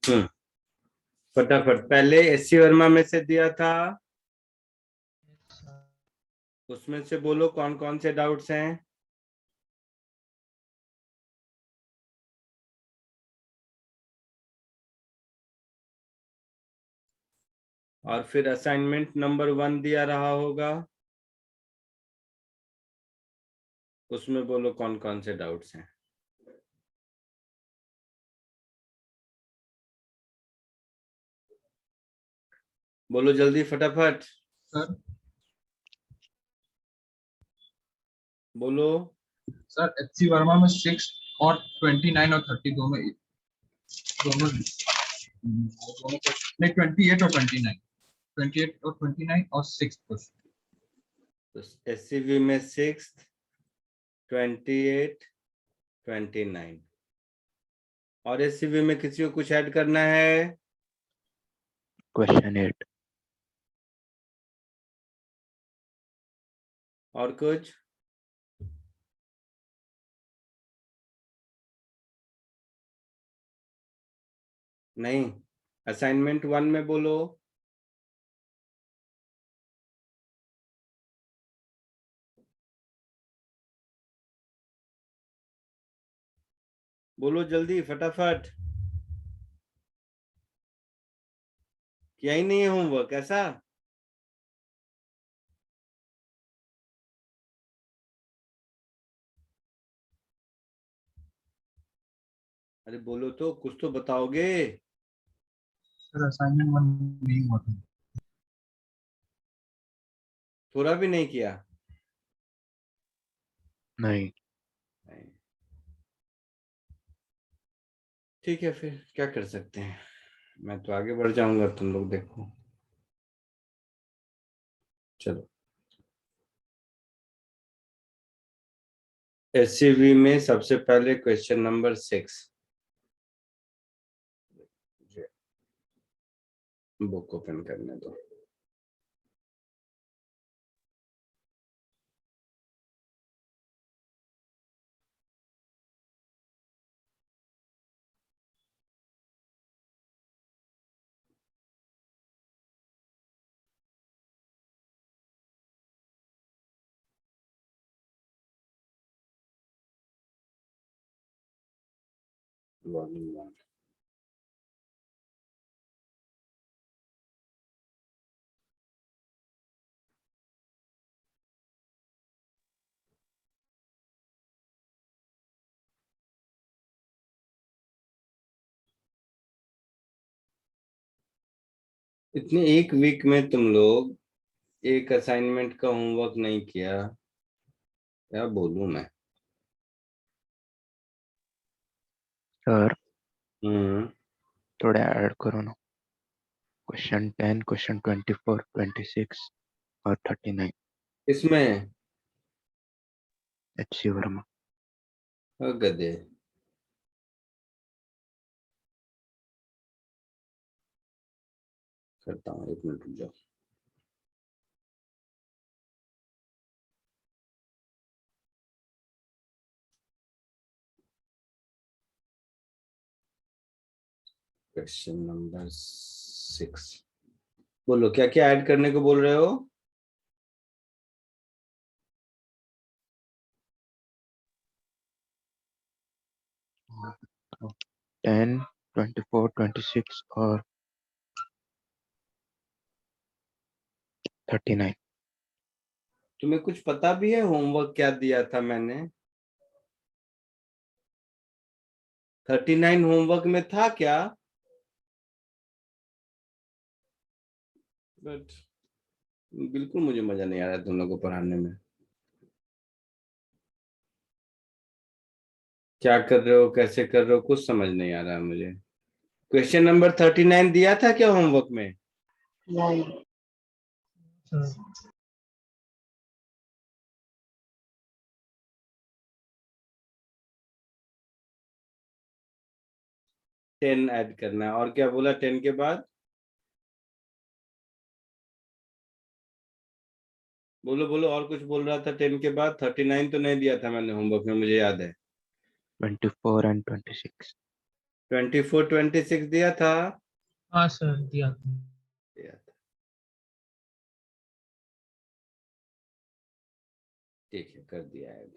फटाफट, पहले एससी वर्मा में से दिया था, उसमें से बोलो कौन कौन से डाउट्स हैं। और फिर असाइनमेंट नंबर 1 दिया रहा होगा, उसमें बोलो कौन कौन से डाउट्स हैं। बोलो जल्दी फटाफट, सर बोलो। सर एचसी वर्मा में 6 और 29 और 30 दोनों दोनों दोनों नहीं 28 और 29 28 और 29 और 6 क्वेश्चन। एससीवी में 6, 28, 29 और एससीवी में किसी को कुछ ऐड करना है? क्वेश्चन 8। और कुछ? नहीं, असाइनमेंट 1 में बोलो। बोलो जल्दी फटाफट, किया ही नहीं है होमवर्क ऐसा? अरे बोलो तो, कुछ तो बताओगे। सर असाइनमेंट 1 नहीं हुआ था। थोड़ा भी नहीं किया? नहीं। ठीक है, फिर क्या कर सकते हैं, मैं तो आगे बढ़ जाऊंगा, तुम लोग देखो। चलो, एससीवी में सबसे पहले क्वेश्चन नंबर 6, बुक ओपन करने दो। वॉल्यूम 1। इतने एक वीक में तुम लोग एक असाइनमेंट का होमवर्क नहीं किया, क्या बोलूं मैं। सर हम्म। थोड़ा ऐड करो ना, क्वेश्चन 10, क्वेश्चन 24, 26 और 39। इसमें एचसी वर्मा। गधे, करता हूँ, 1 मिनट रुक जाओ। क्वेश्चन नंबर 6, बोलो क्या क्या ऐड करने को बोल रहे हो। 10, 24, 26 और 39। तुम्हें कुछ पता भी है होमवर्क क्या दिया था मैंने? 39 होमवर्क में था क्या? बट बिल्कुल मुझे मजा नहीं आ रहा है तुम लोगों को पढ़ाने में। क्या कर रहे हो, कैसे कर रहे हो, कुछ समझ नहीं आ रहा है मुझे। क्वेश्चन नंबर 39 दिया था क्या होमवर्क में? नहीं। 10 ऐड करना है, और क्या बोला 10 के बाद? बोलो बोलो, और कुछ बोल रहा था 10 के बाद? 39 तो नहीं दिया था मैंने होमवर्क में, मुझे याद है। 24 एंड 26। 24 26 दिया था। हाँ सर दिया। दिया था। ठीक है, कर दिया है।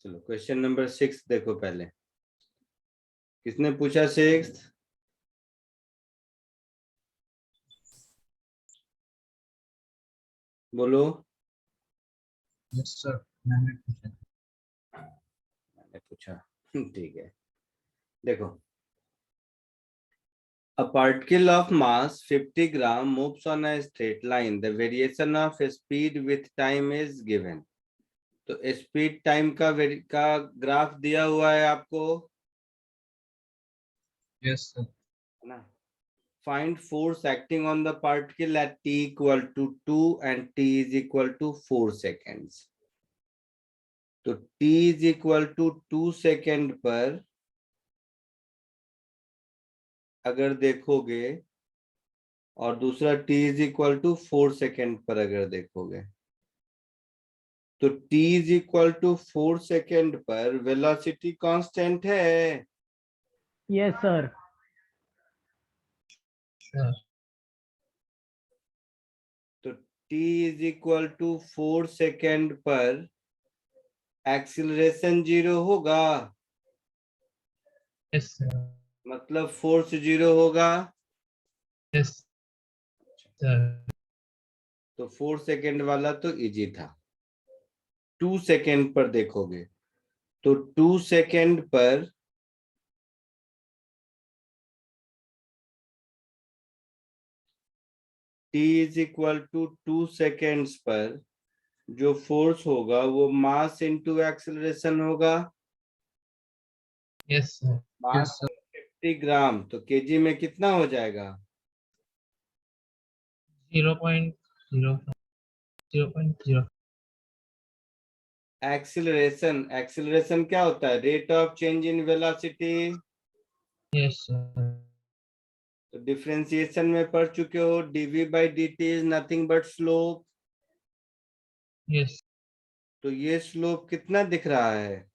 चलो क्वेश्चन नंबर 6 देखो पहले। किसने पूछा 6? बोलो। यस सर, मैंने पूछा। मैंने पूछा। ठीक है, देखो। A particle of mass 50 gram moves on a straight line. The variation of speed with time is given. तो स्पीड टाइम का ग्राफ दिया हुआ है आपको, यस सर। है ना? Find force acting on the particle at t equal to 2 and t is equal to 4 seconds. तो t is equal to 2 second पर अगर देखोगे और दूसरा t is equal to 4 second पर अगर देखोगे, तो t is equal to 4 second पर वेलोसिटी कांस्टेंट है। Yes sir. तो t is equal to 4 second पर एक्सीलरेशन 0 होगा, यस सर। मतलब फोर्स 0 होगा। Yes sir. तो 4 सेकेंड वाला तो इजी था। 2 सेकेंड पर देखोगे तो 2 सेकेंड पर t is equal to 2 seconds पर जो फोर्स होगा वो मास इंटू एक्सेलरेशन होगा। Yes sir. मास 50 ग्राम, तो केजी में कितना हो जाएगा? 0.0 0.0। एक्सेलरेशन क्या होता है? Rate of change in velocity. Yes sir. तो डिफरेंशिएशन में पढ़ चुके हो, dv by dt is nothing but slope. Yes. तो ये स्लोप कितना दिख रहा है?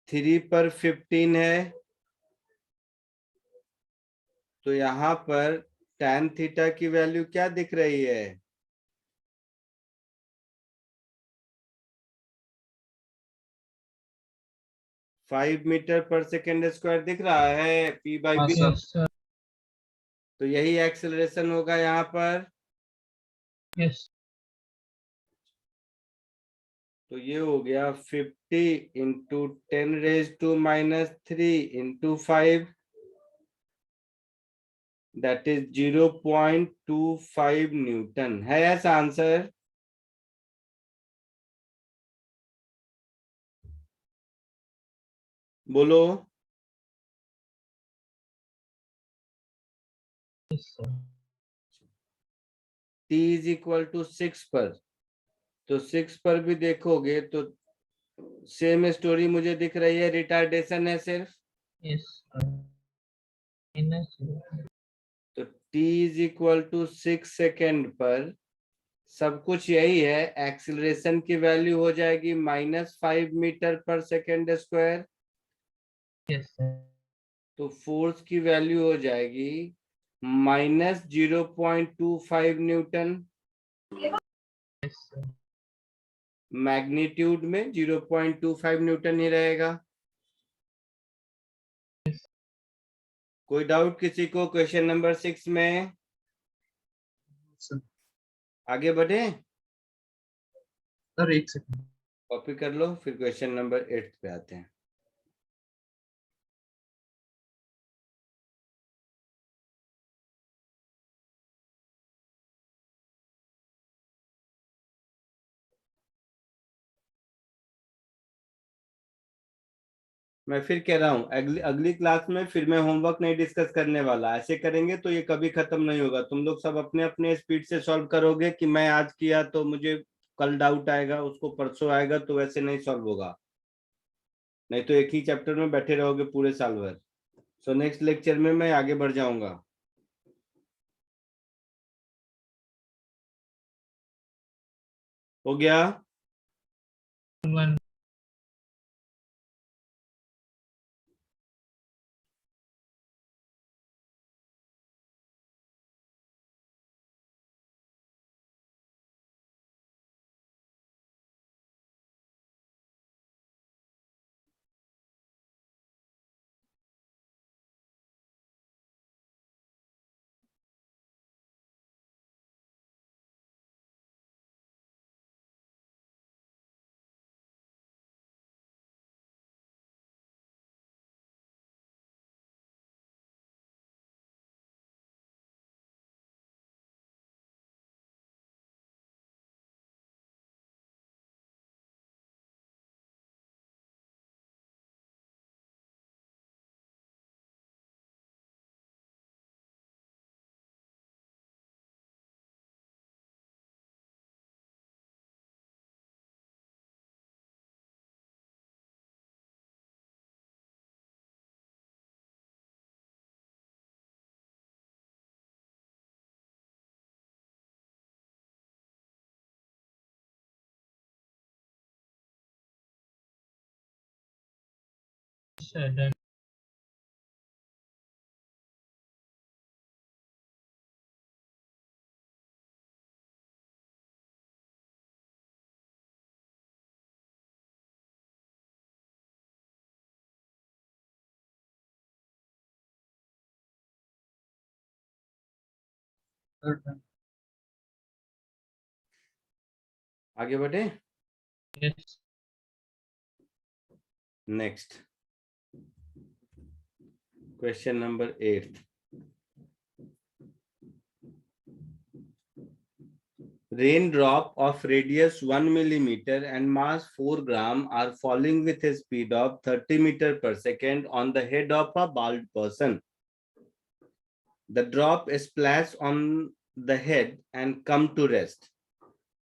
3 पर 15 है। तो यहाँ पर tan थीटा की वैल्यू क्या दिख रही है? 5 मीटर पर सेकेंड स्क्वायर दिख रहा है, p बाई हाँ बी। सर। Yes sir. तो यही एक्सेलरेशन होगा यहाँ पर। यस। तो ये हो गया 50 into 10⁻³ into 5, that is 0.25 Newton. है ऐसा आंसर? बोलो। t इज इक्वल टू 6 पर, तो 6 पर भी देखोगे तो सेम स्टोरी मुझे दिख रही है, रिटार्डेशन है सिर्फ। यस। तो t is equal to 6 second पर सब कुछ यही है। एक्सीलरेशन की वैल्यू हो जाएगी -5 मीटर पर सेकेंड स्क्वायर। Yes sir. तो फोर्स की वैल्यू हो जाएगी -0.25 न्यूटन। Yes sir. मैग्नीट्यूड में 0.25 न्यूटन ही रहेगा। कोई डाउट किसी को क्वेश्चन नंबर 6 में? सर आगे बढ़े, एक सेकंड। कॉपी कर लो, फिर क्वेश्चन नंबर 8 पे आते हैं। मैं फिर कह रहा हूँ, अगली अगली क्लास में फिर मैं होमवर्क नहीं डिस्कस करने वाला। ऐसे करेंगे तो ये कभी खत्म नहीं होगा। तुम लोग सब अपने अपने स्पीड से सॉल्व करोगे कि मैं आज किया तो मुझे कल डाउट आएगा, उसको परसों आएगा, तो वैसे नहीं सॉल्व होगा। नहीं तो एक ही चैप्टर में बैठे रहोगे पूरे साल भर। सो नेक्स्ट लेक्चर में मैं आगे बढ़ जाऊंगा। हो गया? 1. Sir, done. Sir, done. आगे बढ़े? Yes. Next question number 8. Raindrop of radius 1 millimeter and mass 4 gram are falling with a speed of 30 meter per second on the head of a bald person. The drop splash on the head and come to rest.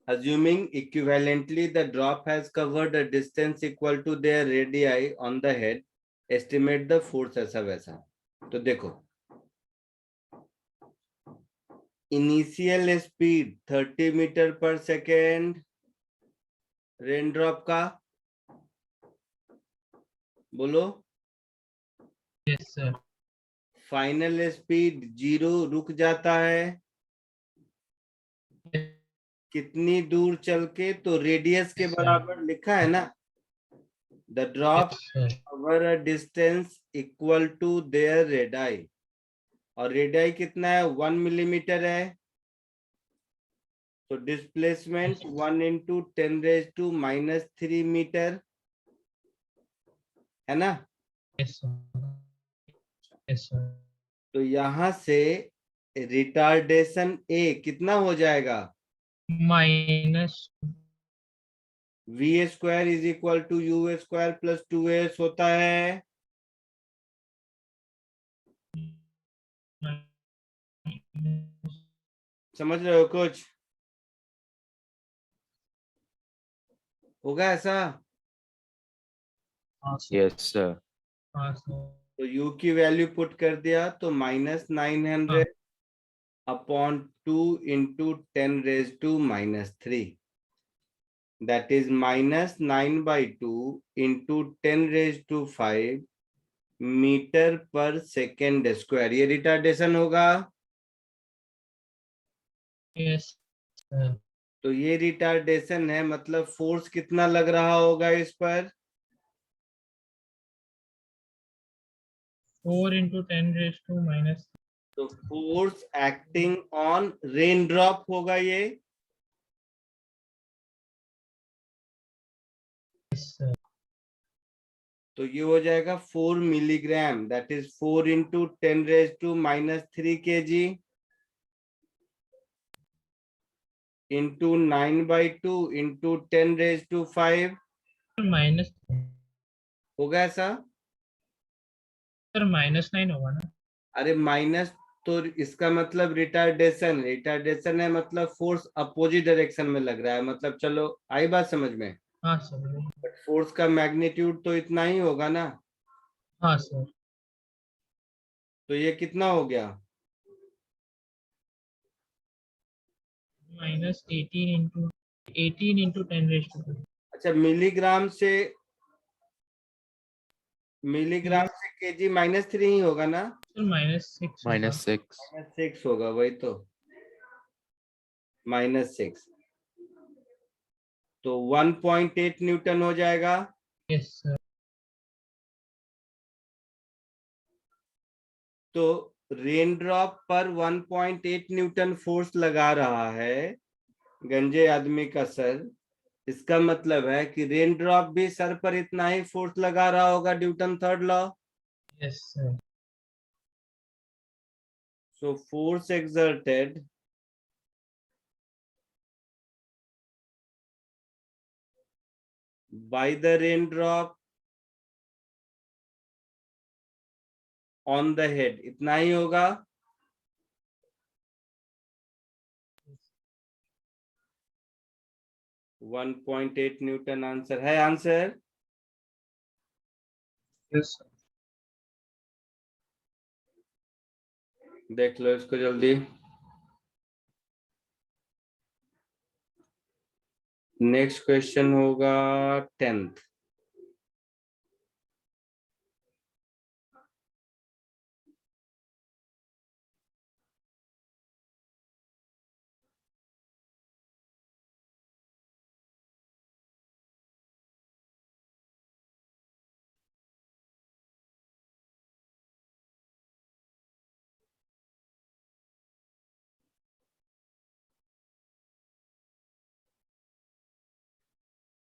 Assuming equivalently the drop has covered a distance equal to their radii on the head, estimate the force. ऐसा वैसा. तो देखो, initial speed 30 metre पर second raindrop का, बोलो. Yes, sir. Final speed 0 रुक जाता है Yes, कितनी दूर चल के? तो रेडियस के Yes, sir. बराबर लिखा है ना. The drop sir. Cover a distance equal to their radii, और रेडाई कितना है? 1 मिलीमीटर है. तो डिस्प्लेसमेंट 1 इंटू 10⁻³ मीटर है ना. Yes, sir. Yes, sir. तो यहां से रिटार्डेशन ए कितना हो जाएगा? Minus v square is equal to u square plus 2s होता है. समझ रहे हो कुछ? होगा ऐसा? Yes, sir. sir. तो u की वैल्यू पुट कर दिया तो -900 upon 2 into 10⁻³ that is -9/2 into 10⁵ metre पर सेकेंड स्क्वायर. ये रिटार्डेशन होगा. Yes, sir. तो ये रिटार्डेशन है, मतलब फोर्स कितना लग रहा होगा इस पर? 4 into 10⁻⁻. तो force acting on rain drop होगा ये. Yes, sir. तो ये हो जाएगा 4 milligram, that is 4 into 10⁻³ kg into 9/2 into 10⁵ Minus. होगा ऐसा? Sir, -9 होगा ना? अरे माइनस, तो इसका मतलब रिटार्डेशन. रिटार्डेशन है मतलब फोर्स अपोजिट डायरेक्शन में लग रहा है. मतलब चलो, आई बात समझ में? हाँ सर. बट फोर्स का मैग्नीट्यूड तो इतना ही होगा ना. हाँ सर. तो ये कितना हो गया? -18 into 18 into 10 raised to 2. अच्छा, मिलीग्राम से केजी -3 ही होगा ना? सर -6 होगा। -6. -6 होगा, वही तो, -6, तो 1.8 न्यूटन हो जाएगा। Yes sir. तो रेन ड्रॉप पर 1.8 न्यूटन फोर्स लगा रहा है गंजे आदमी का सर। इसका मतलब है कि रेन ड्रॉप भी सर पर इतना ही फोर्स लगा रहा होगा, Newton third law. Yes sir. So force exerted by the raindrop on the head इतना ही होगा। 1.8 न्यूटन आंसर है। Answer yes sir. देख लो इसको जल्दी। नेक्स्ट क्वेश्चन होगा 10th।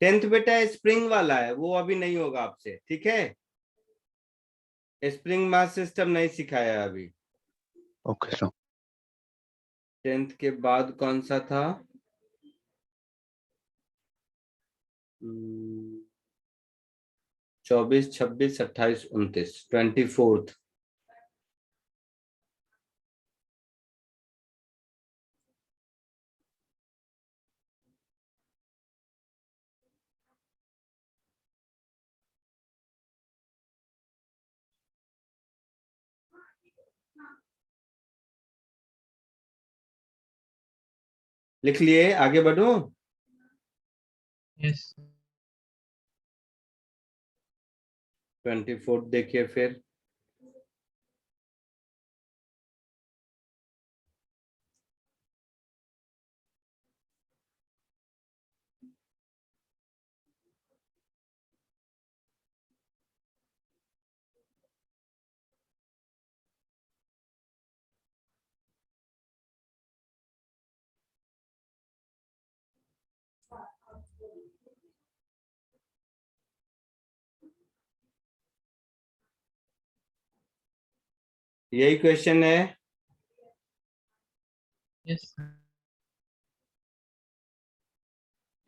टेंथ बेटा स्प्रिंग वाला है, वो अभी नहीं होगा आपसे, ठीक है? स्प्रिंग मास सिस्टम नहीं सिखाया अभी। Okay, sir. 10th के बाद कौन सा था? 24, 26, 28, 29, 24th। लिख लिए, आगे बढ़ूं? यस 24th देखिए फिर। यही क्वेश्चन है। यस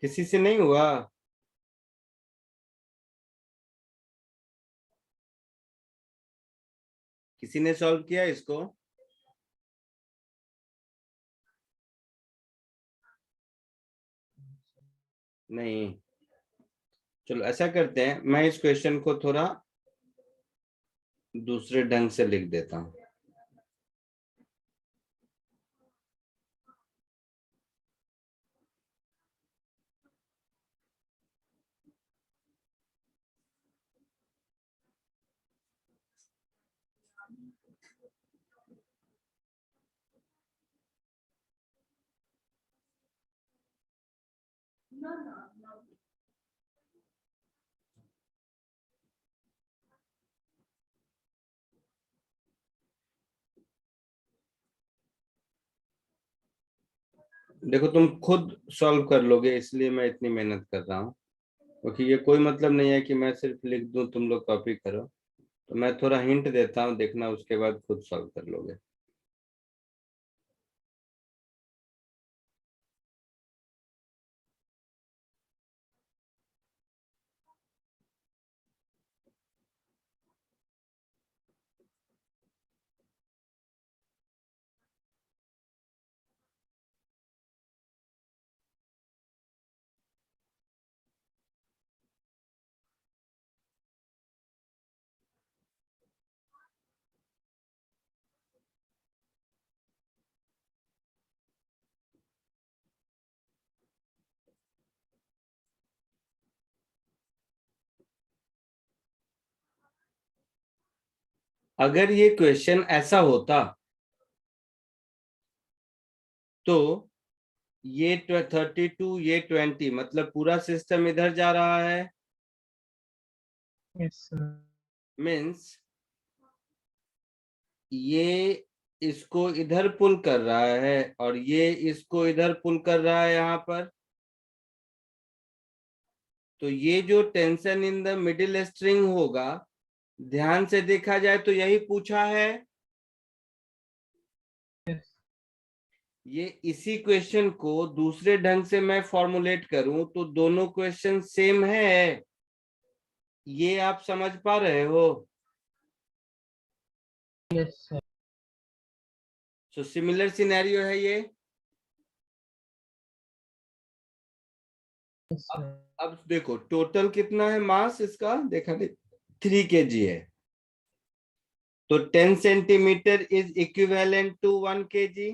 किसी से नहीं हुआ? किसी ने सॉल्व किया इसको? नहीं। चलो ऐसा करते हैं, मैं इस क्वेश्चन को थोड़ा दूसरे ढंग से लिख देता हूं। देखो तुम खुद सॉल्व कर लोगे, इसलिए मैं इतनी मेहनत कर रहा हूँ, क्योंकि ये कोई मतलब नहीं है कि मैं सिर्फ लिख दूं तुम लोग कॉपी करो। तो मैं थोड़ा हिंट देता हूँ, देखना उसके बाद खुद सॉल्व कर लोगे। अगर ये क्वेश्चन ऐसा होता तो ये 32, ये 20, मतलब पूरा सिस्टम इधर जा रहा है, Yes, sir. मीन्स ये इसको इधर पुल कर रहा है और ये इसको इधर पुल कर रहा है यहाँ पर। तो ये जो tension in the middle string होगा, ध्यान से देखा जाए तो यही पूछा है। Yes. ये इसी क्वेश्चन को दूसरे ढंग से मैं फॉर्मुलेट करूं तो दोनों क्वेश्चन सेम है, ये आप समझ पा रहे हो? Yes, sir. So similar scenario है ये। Yes, sir. अब देखो टोटल कितना है मास इसका, देखा नहीं, 3 kg है। तो 10 centimetre is equivalent to 1 kg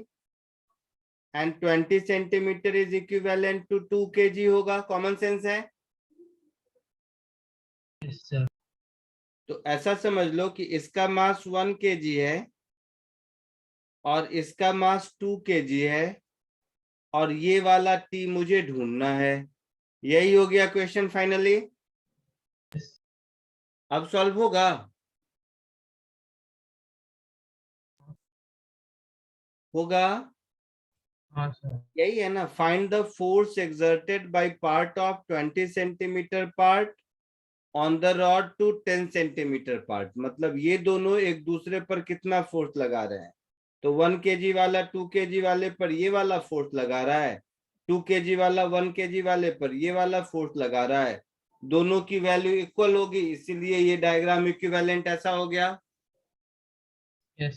and 20 centimetre is equivalent to 2 kg होगा। कॉमन सेंस है। Yes, sir. तो ऐसा समझ लो कि इसका मास 1 kg है और इसका मास 2 kg है और ये वाला टी मुझे ढूंढना है। यही हो गया क्वेश्चन फाइनली। Yes. अब सॉल्व होगा। होगा, हाँ sir. यही है ना। Find the force exerted by part of 20 centimetre part on the rod to 10 centimetre part. मतलब ये दोनों एक दूसरे पर कितना फोर्स लगा रहे हैं। तो 1 kg वाला 2 kg वाले पर ये वाला फोर्स लगा रहा है, 2 kg वाला 1 kg वाले पर ये वाला फोर्स लगा रहा है। दोनों की वैल्यू इक्वल होगी, इसीलिए ये डायग्राम इक्विवेलेंट ऐसा हो गया। Yes.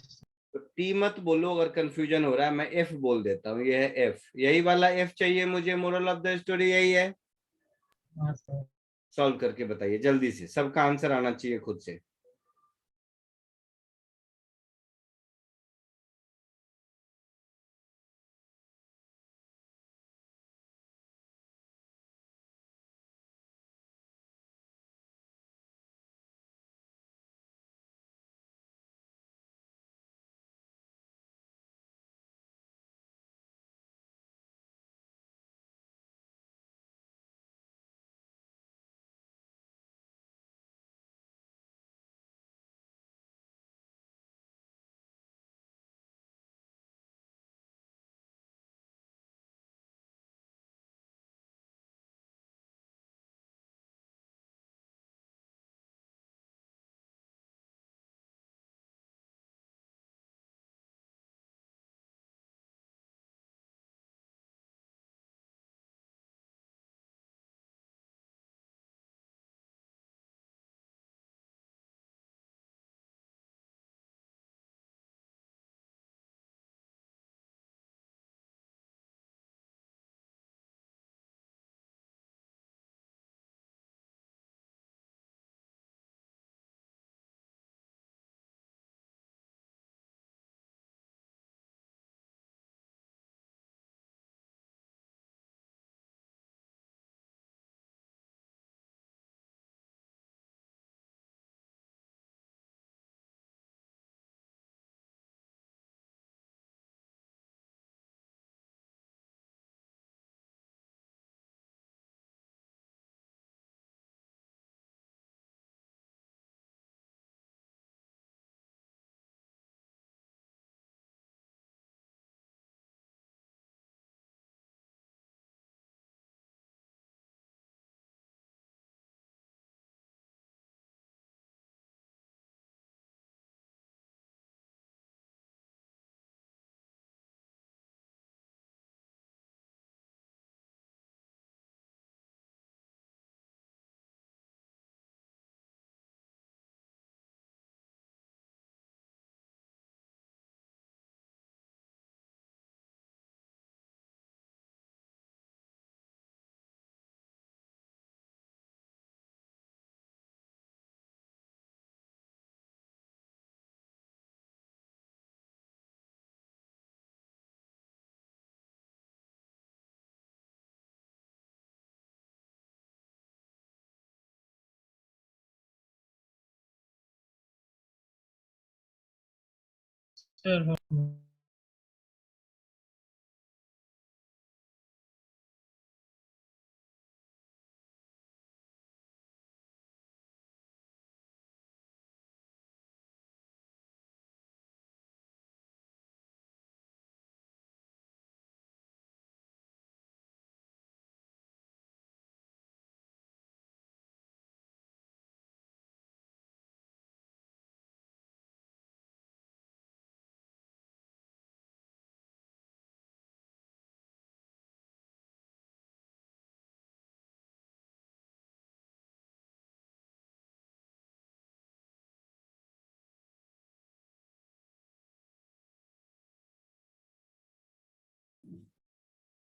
तो टी मत बोलो अगर कंफ्यूजन हो रहा है, मैं एफ बोल देता हूँ। ये है एफ, यही वाला एफ चाहिए मुझे। मोरल ऑफ द स्टोरी यही है। हाँ sir. सॉल्व करके बताइए जल्दी से, सबका आंसर आना चाहिए खुद से। sir.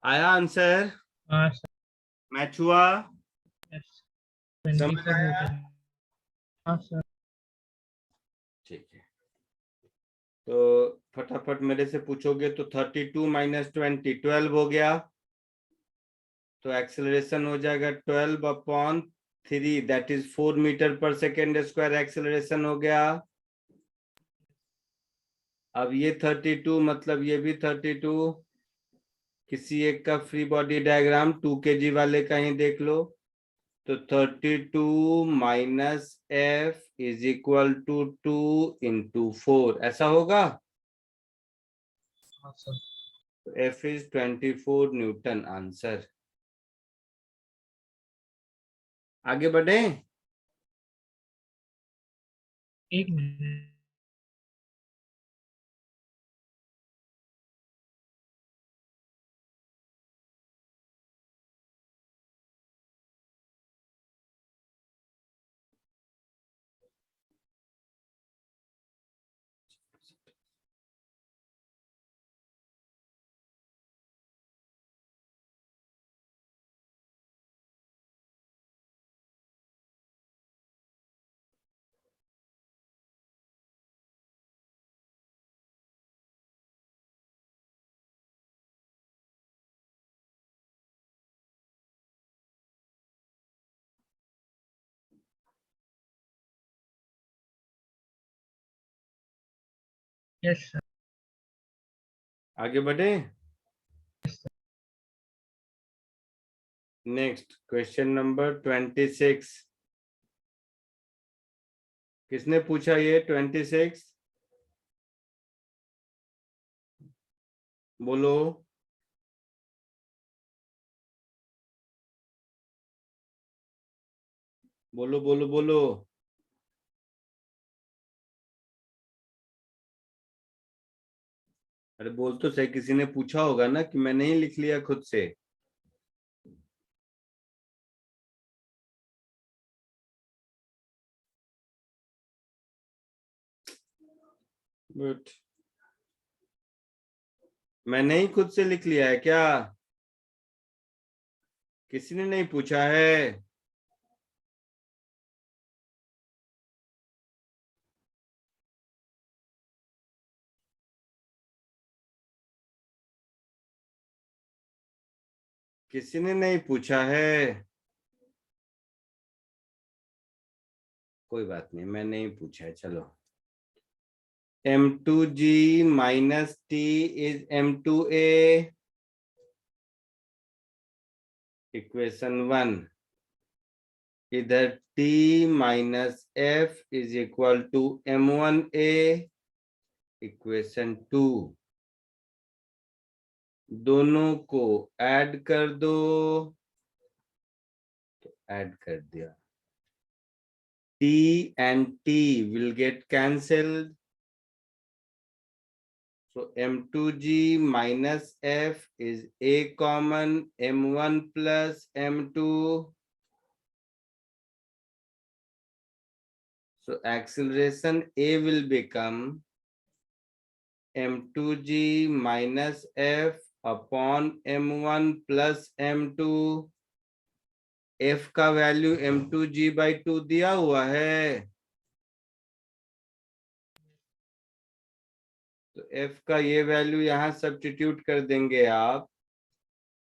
आया आंसर? हाँ सर. मैच हुआ? Yes. समझ 24 आया? Newton. हाँ सर. ठीक है, तो फटाफट मेरे से पूछोगे तो 32 माइनस 20 12 हो गया, तो एक्सेलरेशन हो जाएगा 12/3, दैट इज 4 मीटर पर सेकेंड स्क्वायर एक्सेलरेशन हो गया। अब ये 32 मतलब ये भी 32, किसी एक का फ्री बॉडी डायग्राम 2 kg वाले का ही देख लो, तो 32 minus F is equal to 2 into 4, ऐसा होगा। हाँ sir. F is 24 newton answer. आगे बढ़े? एक मिनट. Yes sir. आगे बढ़े? Next question number 26। किसने पूछा ये 26? बोलो बोलो बोलो बोलो। अरे बोल तो सही, किसी ने पूछा होगा ना कि मैंने ही लिख लिया खुद से। बट मैंने ही खुद से लिख लिया है क्या? किसी ने नहीं पूछा है? किसी ने नहीं पूछा है? कोई बात नहीं, मैं नहीं पूछा है, चलो। M2G minus T is M2A, equation 1। इधर T minus F is equal to M1A, equation 2। दोनों को ऐड कर दो, तो ऐड कर दिया। T and T will get cancelled. So M2G minus F is A common, M1 plus M2. So acceleration A will become M2G minus F upon M1 plus M2. F का value M2G/2 दिया हुआ है, तो F का ये value यहाँ substitute कर देंगे आप,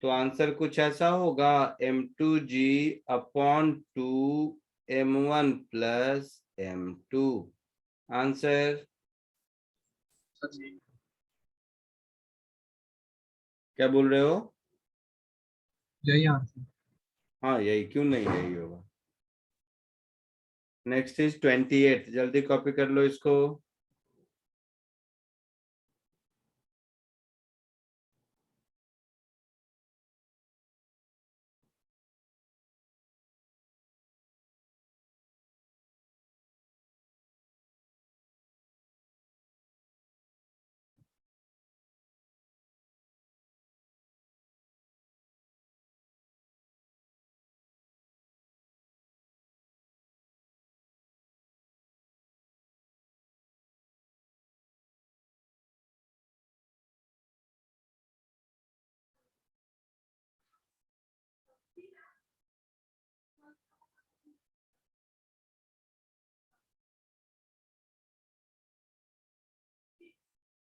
तो आंसर कुछ ऐसा होगा M2G upon 2 M1 plus M2। Answer sir यही क्या बोल रहे हो? यही आंसर। हाँ यही, क्यों नहीं यही होगा। नेक्स्ट इज 28, जल्दी कॉपी कर लो इसको।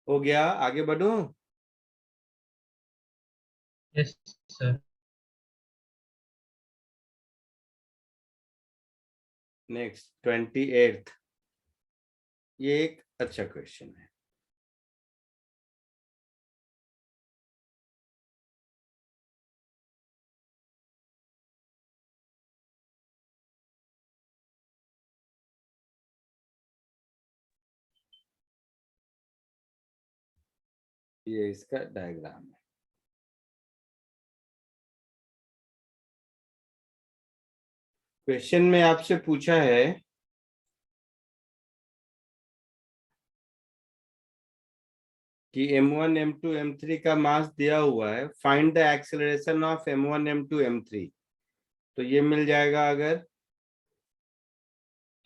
हो गया, आगे बढ़ूं? Yes sir. नेक्स्ट 28, ये एक अच्छा क्वेश्चन है। ये इसका डायग्राम है। क्वेश्चन में आपसे पूछा है कि m1 m2 m3 का मास दिया हुआ है, find the acceleration of m1 m2 m3। तो ये मिल जाएगा अगर,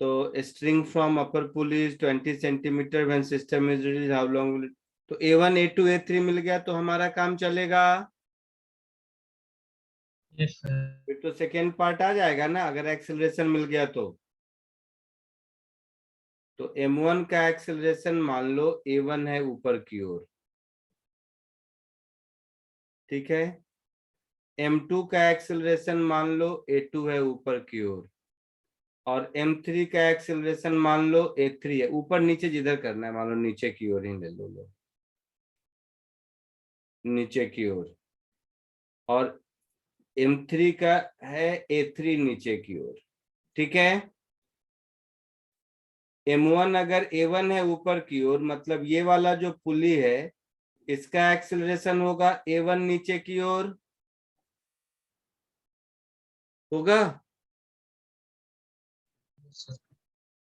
तो string from upper pulley is 20 centimetre when system is release, how long will, तो a1 a2 a3 मिल गया तो हमारा काम चलेगा। Yes sir. फिर तो सेकेंड पार्ट आ जाएगा ना, अगर एक्सेलरेशन मिल गया तो m1 का एक्सेलरेशन मान लो a1 है ऊपर की ओर, ठीक है। m2 का एक्सेलरेशन मान लो a2 है ऊपर की ओर, और m3 का एक्सेलरेशन मान लो a3 है ऊपर नीचे जिधर करना है, मान लो नीचे की ओर ही ले लो, नीचे की ओर, और m3 का है a3 नीचे की ओर, ठीक है। m1 अगर a1 है ऊपर की ओर, मतलब ये वाला जो पुली है इसका एक्सेलरेशन होगा a1 नीचे की ओर, होगा। सर।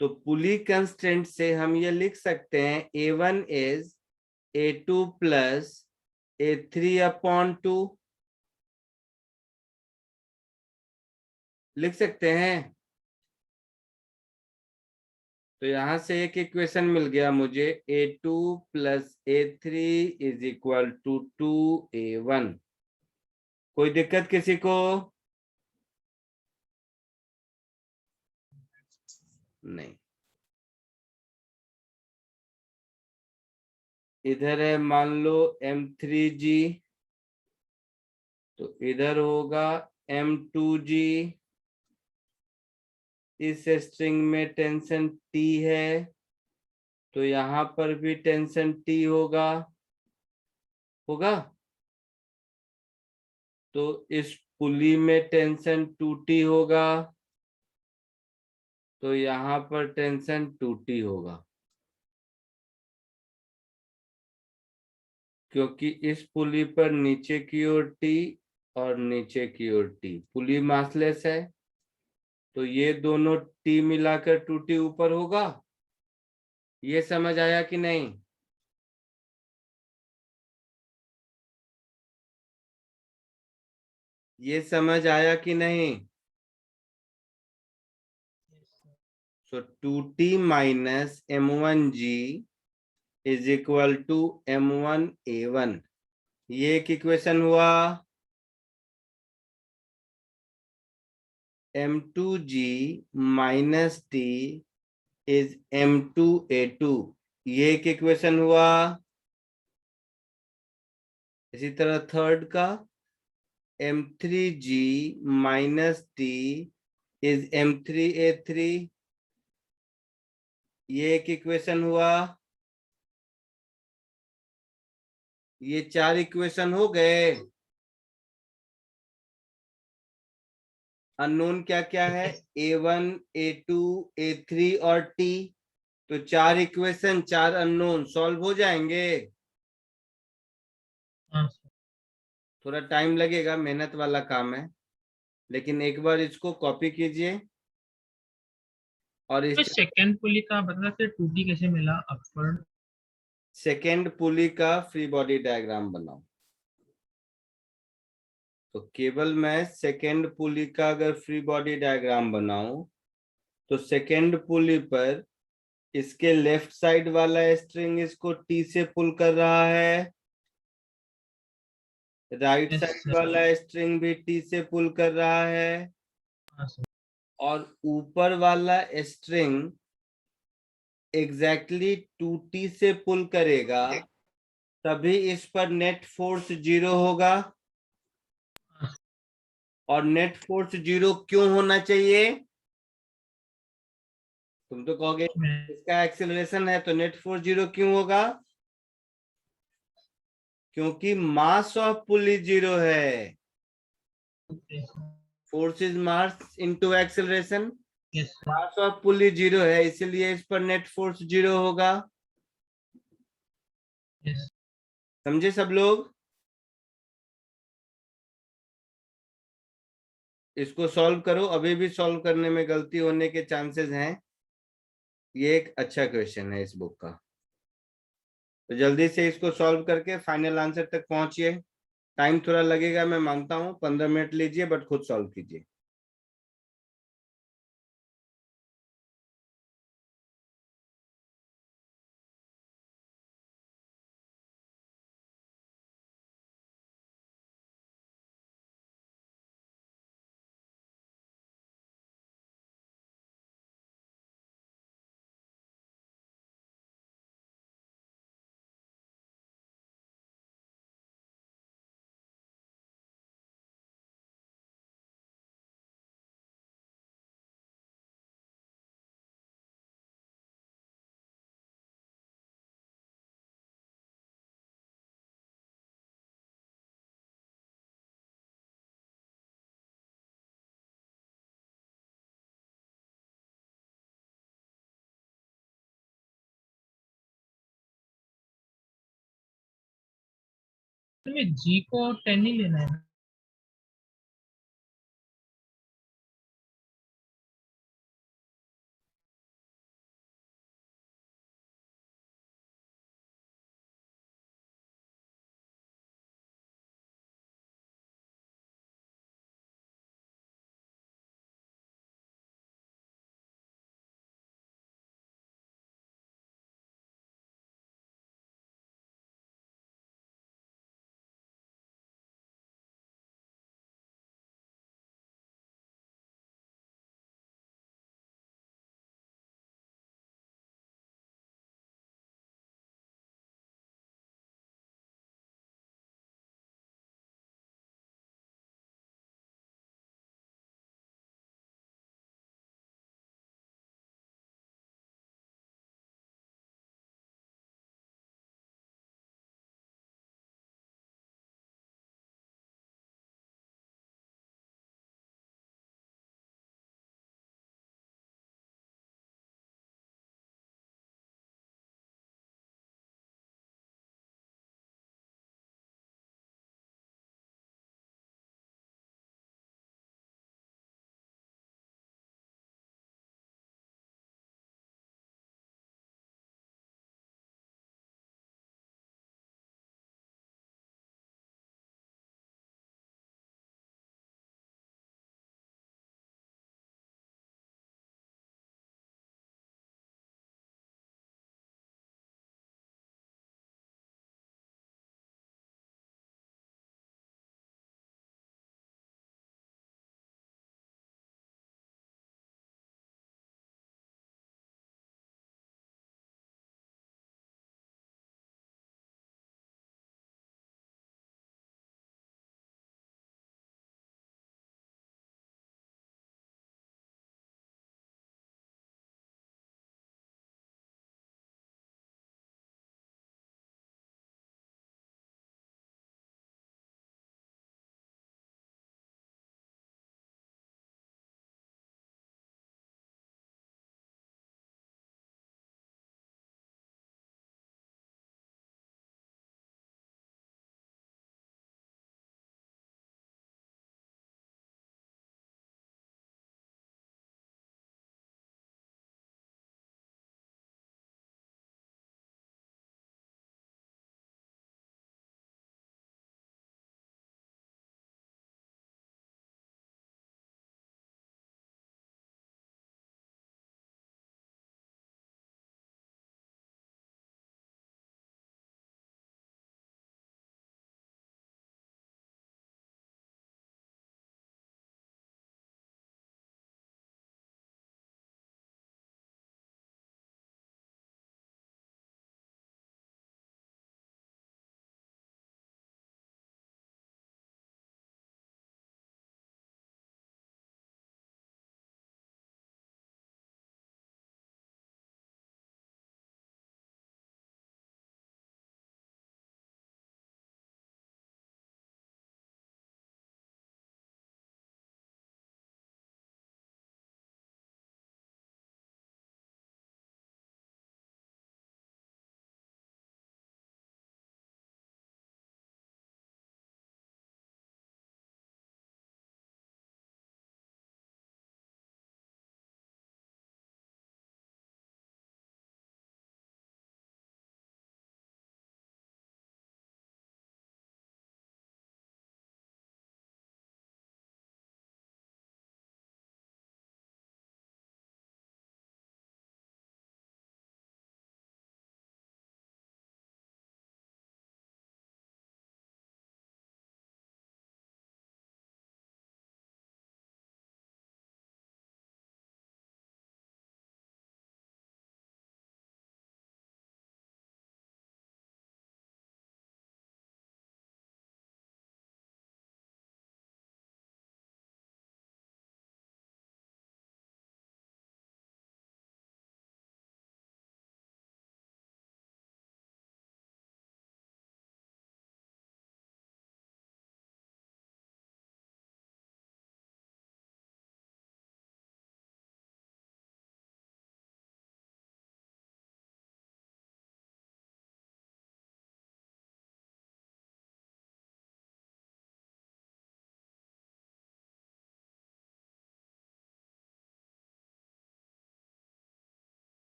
तो पुली कंस्ट्रेंट से हम ये लिख सकते हैं a1 is a2 plus a3 upon 2, लिख सकते हैं। तो यहां से एक इक्वेशन मिल गया मुझे, a2 plus a3 is equal to 2a1। कोई दिक्कत किसी को? नहीं। इधर है मान लो m3g, तो इधर होगा m2g। इस स्ट्रिंग में टेंशन T है, तो यहां पर भी टेंशन T होगा, होगा। तो इस पुली में टेंशन 2T होगा, तो यहां पर टेंशन 2T होगा, क्योंकि इस पुली पर नीचे की ओर T और नीचे की ओर T, पुली मासलेस है, तो ये दोनों T मिलाकर 2T ऊपर होगा। ये समझ आया कि नहीं? ये समझ आया कि नहीं? So 2T minus m1g is equal to m1a1, ये एक इक्वेशन हुआ। m2g minus t is m2a2, ये एक इक्वेशन हुआ। इसी तरह थर्ड का m3g minus t is m3a3, ये एक इक्वेशन हुआ। ये 4 इक्वेशन हो गए। अननोन क्या क्या है? A1, A2, A3 और T। तो 4 इक्वेशन 4 अननोन सॉल्व हो जाएंगे। हाँ सर। थोड़ा टाइम लगेगा, मेहनत वाला काम है, लेकिन एक बार इसको कॉपी कीजिए और तो इस सेकेंड पुली का बता सकते 2D कैसे मिला अपवर्ड? सेकेंड पुली का फ्री बॉडी डायग्राम बनाओ। तो केवल मैं सेकेंड पुली का अगर फ्री बॉडी डायग्राम बनाऊं तो सेकेंड पुली पर इसके लेफ्ट साइड वाला स्ट्रिंग इसको टी से पुल कर रहा है, राइट यस साइड सर। वाला स्ट्रिंग भी टी से पुल कर रहा है, हाँ सर। और ऊपर वाला स्ट्रिंग एग्जैक्टली 2T से पुल करेगा, तभी इस पर नेट फोर्स 0 होगा। और नेट फोर्स 0 क्यों होना चाहिए? तुम तो कहोगे इसका एक्सेलरेशन है, तो नेट फोर्स 0 क्यों होगा? क्योंकि मास ऑफ पुली 0 है। Force is mass into acceleration. Yes sir. Mass of pulley 0 है, इसलिए इस पर नेट फोर्स 0 होगा। यस। समझे सब लोग? इसको सॉल्व करो, अभी भी सॉल्व करने में गलती होने के चांसेस हैं। ये एक अच्छा क्वेश्चन है इस बुक का। तो जल्दी से इसको सॉल्व करके फाइनल आंसर तक पहुंचिए। टाइम थोड़ा लगेगा, मैं मानता हूँ, 15 मिनट लीजिए, बट खुद सॉल्व कीजिए। तुम्हें जी को 10 ही लेना है ना?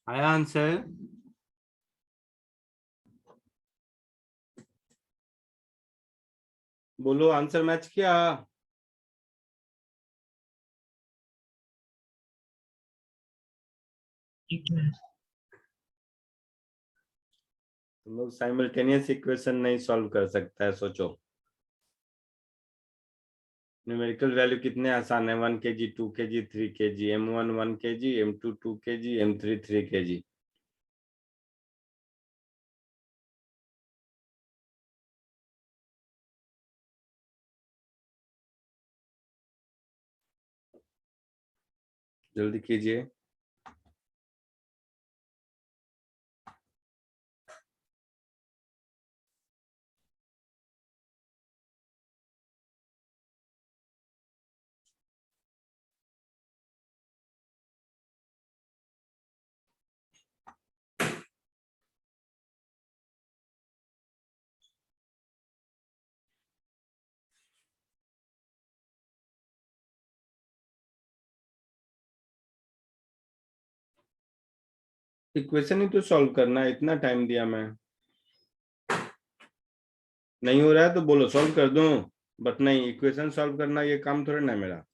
आया आंसर? बोलो आंसर मैच किया? एक मिनट। तुम लोग साइमल्टेनियस इक्वेशन नहीं सॉल्व कर सकता है, सोचो। न्यूमेरिकल वैल्यू कितने आसान है, 1 kg, 2 kg, 3 kg, M1 1 kg, M2 2 kg, M3 3 kg। जल्दी कीजिए। इक्वेशन ही तो सॉल्व करना है, इतना टाइम दिया मैं। नहीं हो रहा है तो बोलो, सॉल्व कर दूं। बट नहीं, इक्वेशन सॉल्व करना ये काम थोड़ा ना है मेरा।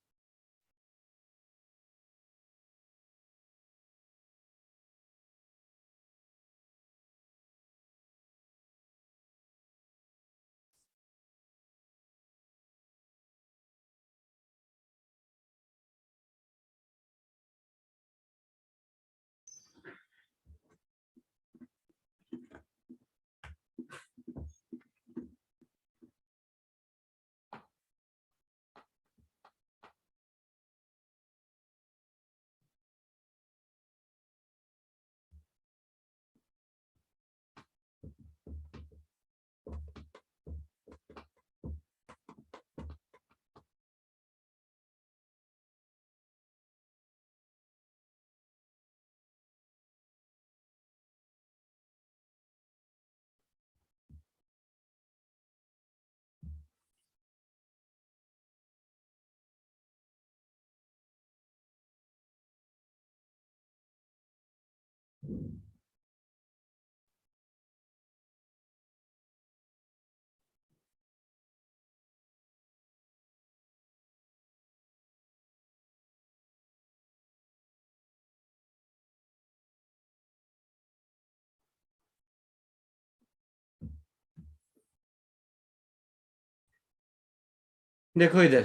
देखो इधर,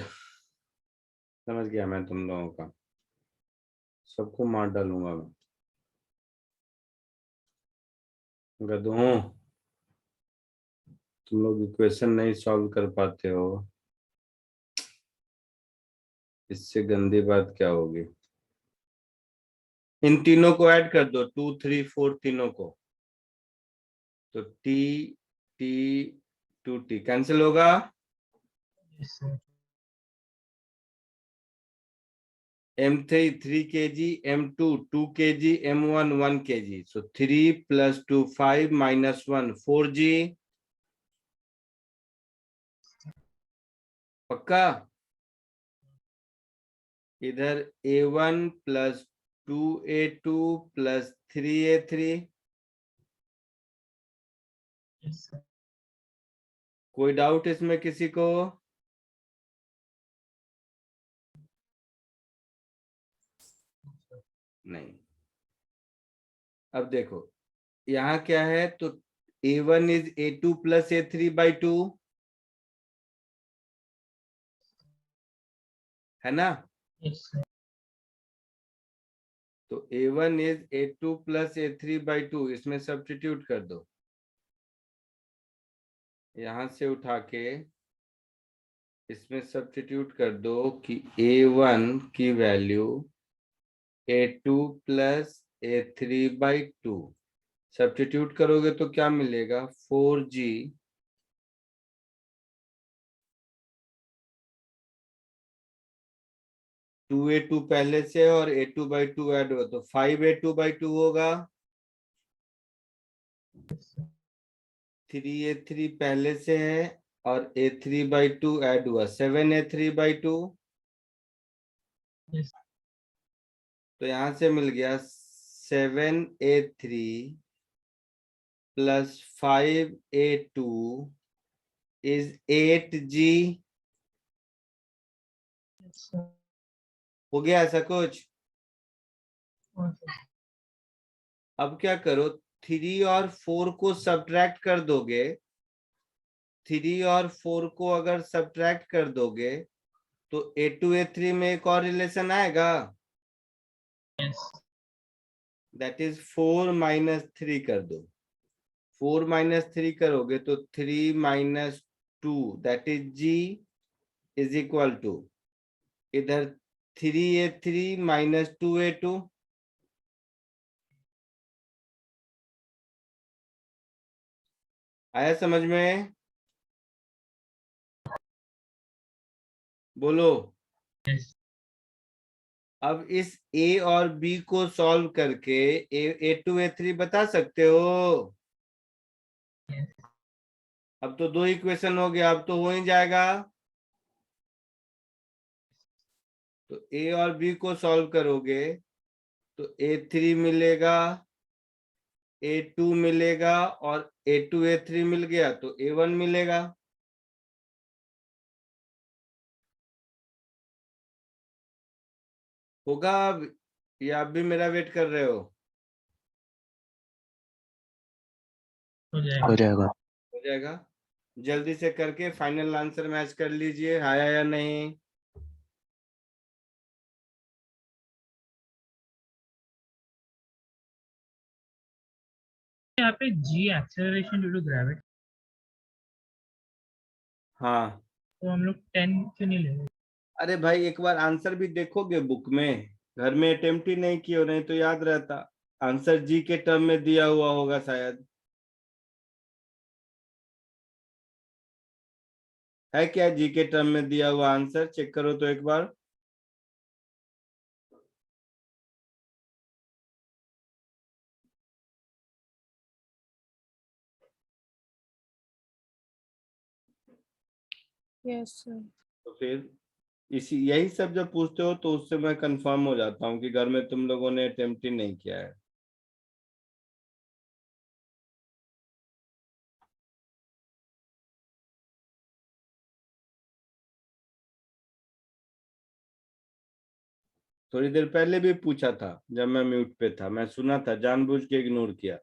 समझ गया मैं तुम लोगों का। सबको मार डालूंगा मैं। गधों, तुम लोग इक्वेशन नहीं सॉल्व कर पाते हो, इससे गंदी बात क्या होगी। इन तीनों को ऐड कर दो, 2 3 4 तीनों को। तो टी टी 2T कैंसिल होगा। Yes sir. M3 3 kg, M2 2 kg, M1 1 kg। So 3 plus 2 5 minus 1 4G। पक्का? इधर A1 plus 2A2 plus 3A3। Yes sir. कोई डाउट इसमें किसी को? नहीं। अब देखो यहाँ क्या है, तो A1 is A2 plus A3 by 2, है ना? Yes sir. तो A1 is A2 plus A3 by 2, इसमें सब्स्टिट्यूट कर दो। यहां से उठा के इसमें सब्स्टिट्यूट कर दो कि A1 की value A2 plus A3 by 2। Substitute करोगे तो क्या मिलेगा, 4G 2A2 पहले से और A2 by 2 ऐड हुआ तो 5A2 by 2 होगा। 3A3 पहले से है और A3 by 2 ऐड हुआ 7A3 by 2। यस। तो यहां से मिल गया 7A3 plus 5A2 is 8G। Yes, sir. हो गया ऐसा कुछ? हाँ, sir. अब क्या करो, 3 और 4 को सब्ट्रैक्ट कर दोगे। 3 और 4 को अगर सब्ट्रैक्ट कर दोगे तो A2 A3 में एक और रिलेशन आएगा, Yes. दैट इज 4 माइनस 3 कर दो। 4 माइनस 3 करोगे तो 3 minus 2 that is G is equal to, इधर 3A3 माइनस 2A2। आया समझ में? बोलो। Yes. अब इस A और B को सॉल्व करके A2 A3 बता सकते हो। Yes. अब तो 2 इक्वेशन हो गया, अब तो हो ही जाएगा। तो A और B को सॉल्व करोगे तो A3 मिलेगा, A2 मिलेगा और A2 A3 मिल गया तो A1 मिलेगा। होगा अब, या आप भी मेरा वेट कर रहे हो? हो हो जाएगा. जाएगा। हो जाएगा। जल्दी से करके फाइनल आंसर मैच कर लीजिए, आया या नहीं। यहाँ पे G acceleration due to gravity, हाँ, तो हम लोग 10 क्यों नहीं ले रहे? अरे भाई एक बार आंसर भी देखोगे बुक में, घर में अटेम्प्ट ही नहीं किए हो, नहीं तो याद रहता। आंसर जी के टर्म में दिया हुआ होगा शायद, है क्या? जी के टर्म में दिया हुआ आंसर चेक करो तो एक बार। Yes, sir. तो फिर इसी यही सब जब पूछते हो तो उससे मैं कंफर्म हो जाता हूँ कि घर में तुम लोगों ने अटेम्प्ट ही नहीं किया है। थोड़ी देर पहले भी पूछा था जब मैं म्यूट पे था, मैं सुना था, जानबूझ के इग्नोर किया।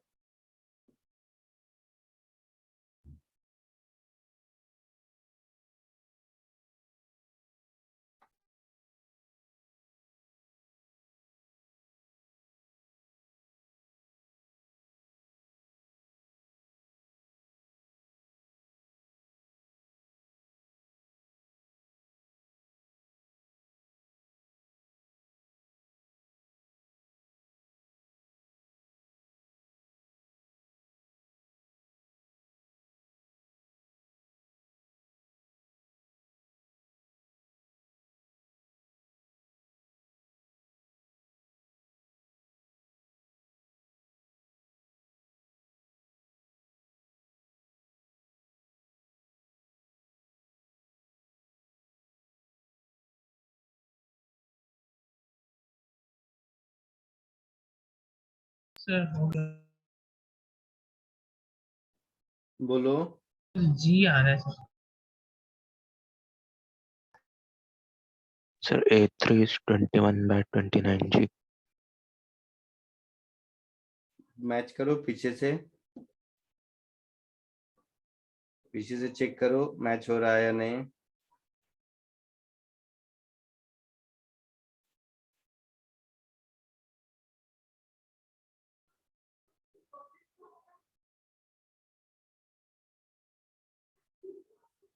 सर हो गया. बोलो। G आ रहा है sir. Sir A3 is 21/29G। Match करो पीछे से, पीछे से चेक करो मैच हो रहा है या नहीं।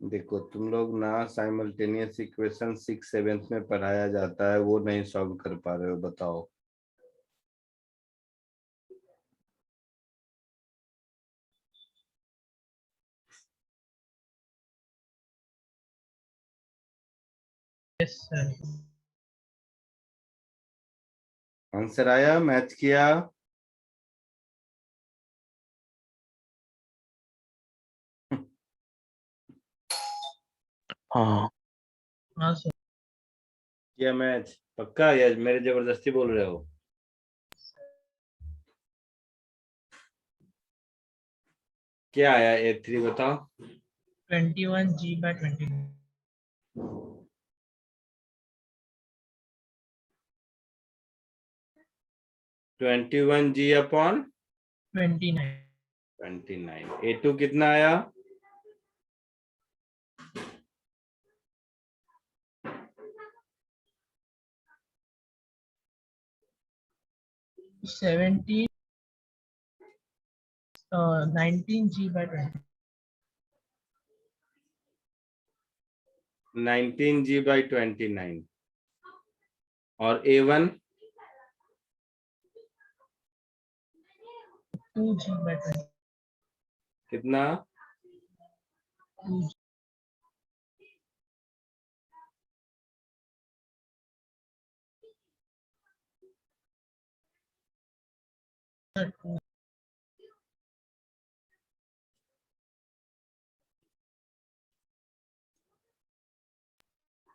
देखो तुम लोग ना साइमल्टेनियस इक्वेशन 6th 7th में पढ़ाया जाता है, वो नहीं सॉल्व कर पा रहे हो, बताओ। Yes, sir. आंसर आया, मैच किया? हाँ हाँ सर. किया मैच पक्का या मेरे जबरदस्ती बोल रहे हो? क्या आया A3 बताओ। 21G/29. 21G/29। 29. A2 कितना आया? 17 19G/20. 19G/29। और A1 2G/20. कितना? 2G.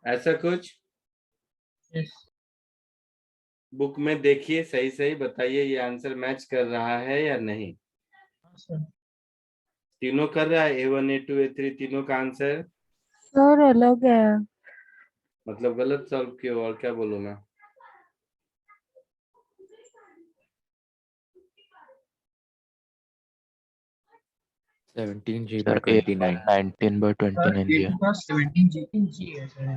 ऐसा कुछ Yes. बुक में देखिए, सही सही बताइए ये आंसर मैच कर रहा है या नहीं। Sir. तीनों कर रहा है, A1 A2 A3 तीनों का आंसर सर अलग है। मतलब गलत सॉल्व किया, और क्या बोलूं मैं। Sir, A1 19/29 सर दिया। A2 का 17G। 17G है सर.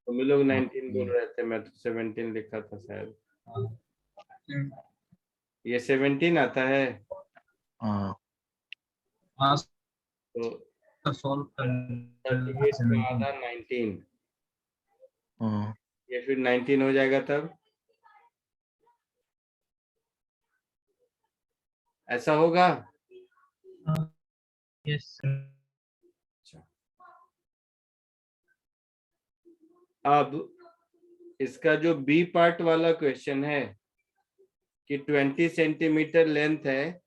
तुम लोग 19 बोल रहे थे, मैं तो 17 लिखा था शायद। ये 17 आता है हाँ हाँ तो सर, सॉल्व कर 38 का 17। आधा 19, हाँ ये फिर 19 हो जाएगा तब। ऐसा होगा। Yes sir. अब इसका जो बी पार्ट वाला क्वेश्चन है कि 20 सेंटीमीटर लेंथ है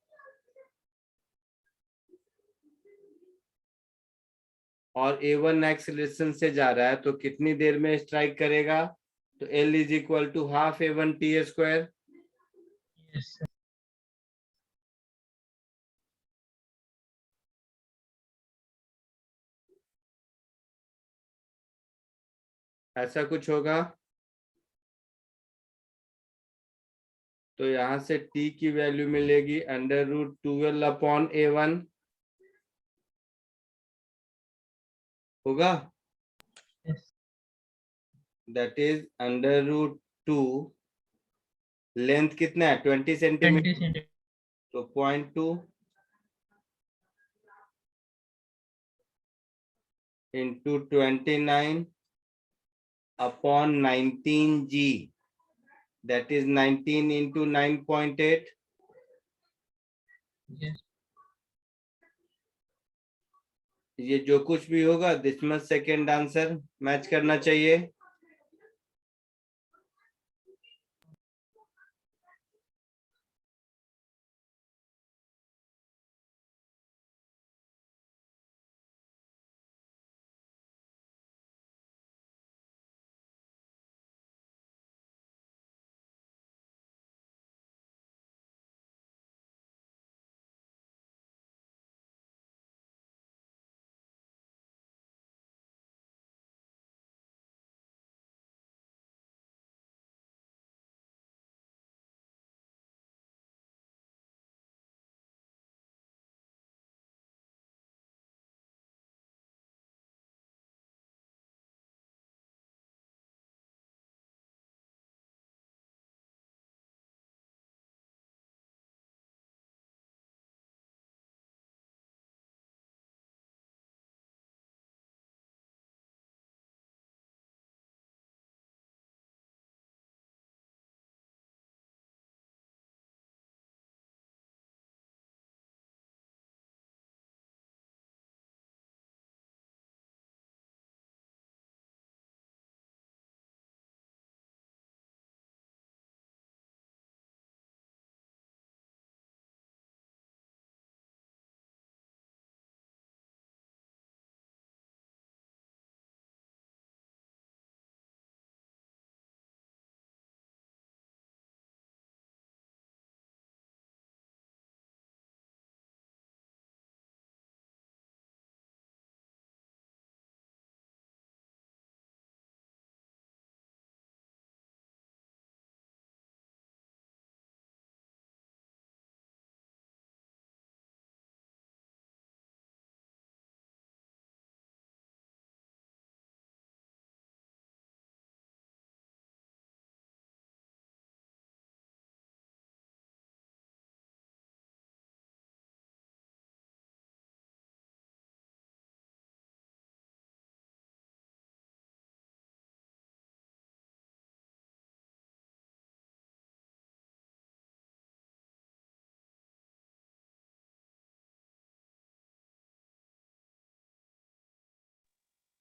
और A1 एक्सीलरेशन से जा रहा है, तो कितनी देर में स्ट्राइक करेगा? तो L is equal to half A1T²। Yes sir. ऐसा कुछ होगा। तो यहां से T की वैल्यू मिलेगी √12/A1 होगा। Yes. दैट इज √2, लेंथ कितना है 20 20 सेंटीमीटर, centimeter. तो 0.2 into 29/19G, that is 19 into 9.8। Yes. ये जो कुछ भी होगा दिसमल सेकेंड आंसर मैच करना चाहिए।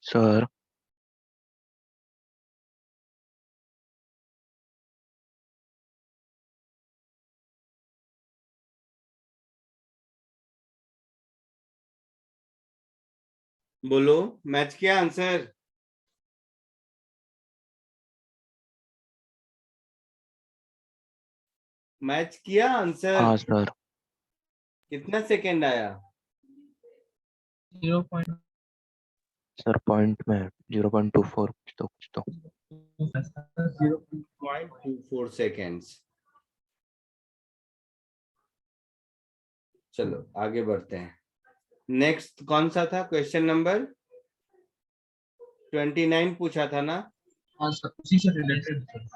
सर बोलो, मैच किया आंसर? मैच किया आंसर? हाँ सर। कितना सेकंड आया? 0.2 सर पॉइंट में 0.24 कुछ तो 0.24 सेकेंड्स। चलो आगे बढ़ते हैं। नेक्स्ट कौन सा था क्वेश्चन नंबर? 29 पूछा था ना? हाँ सर, उसी से related sir.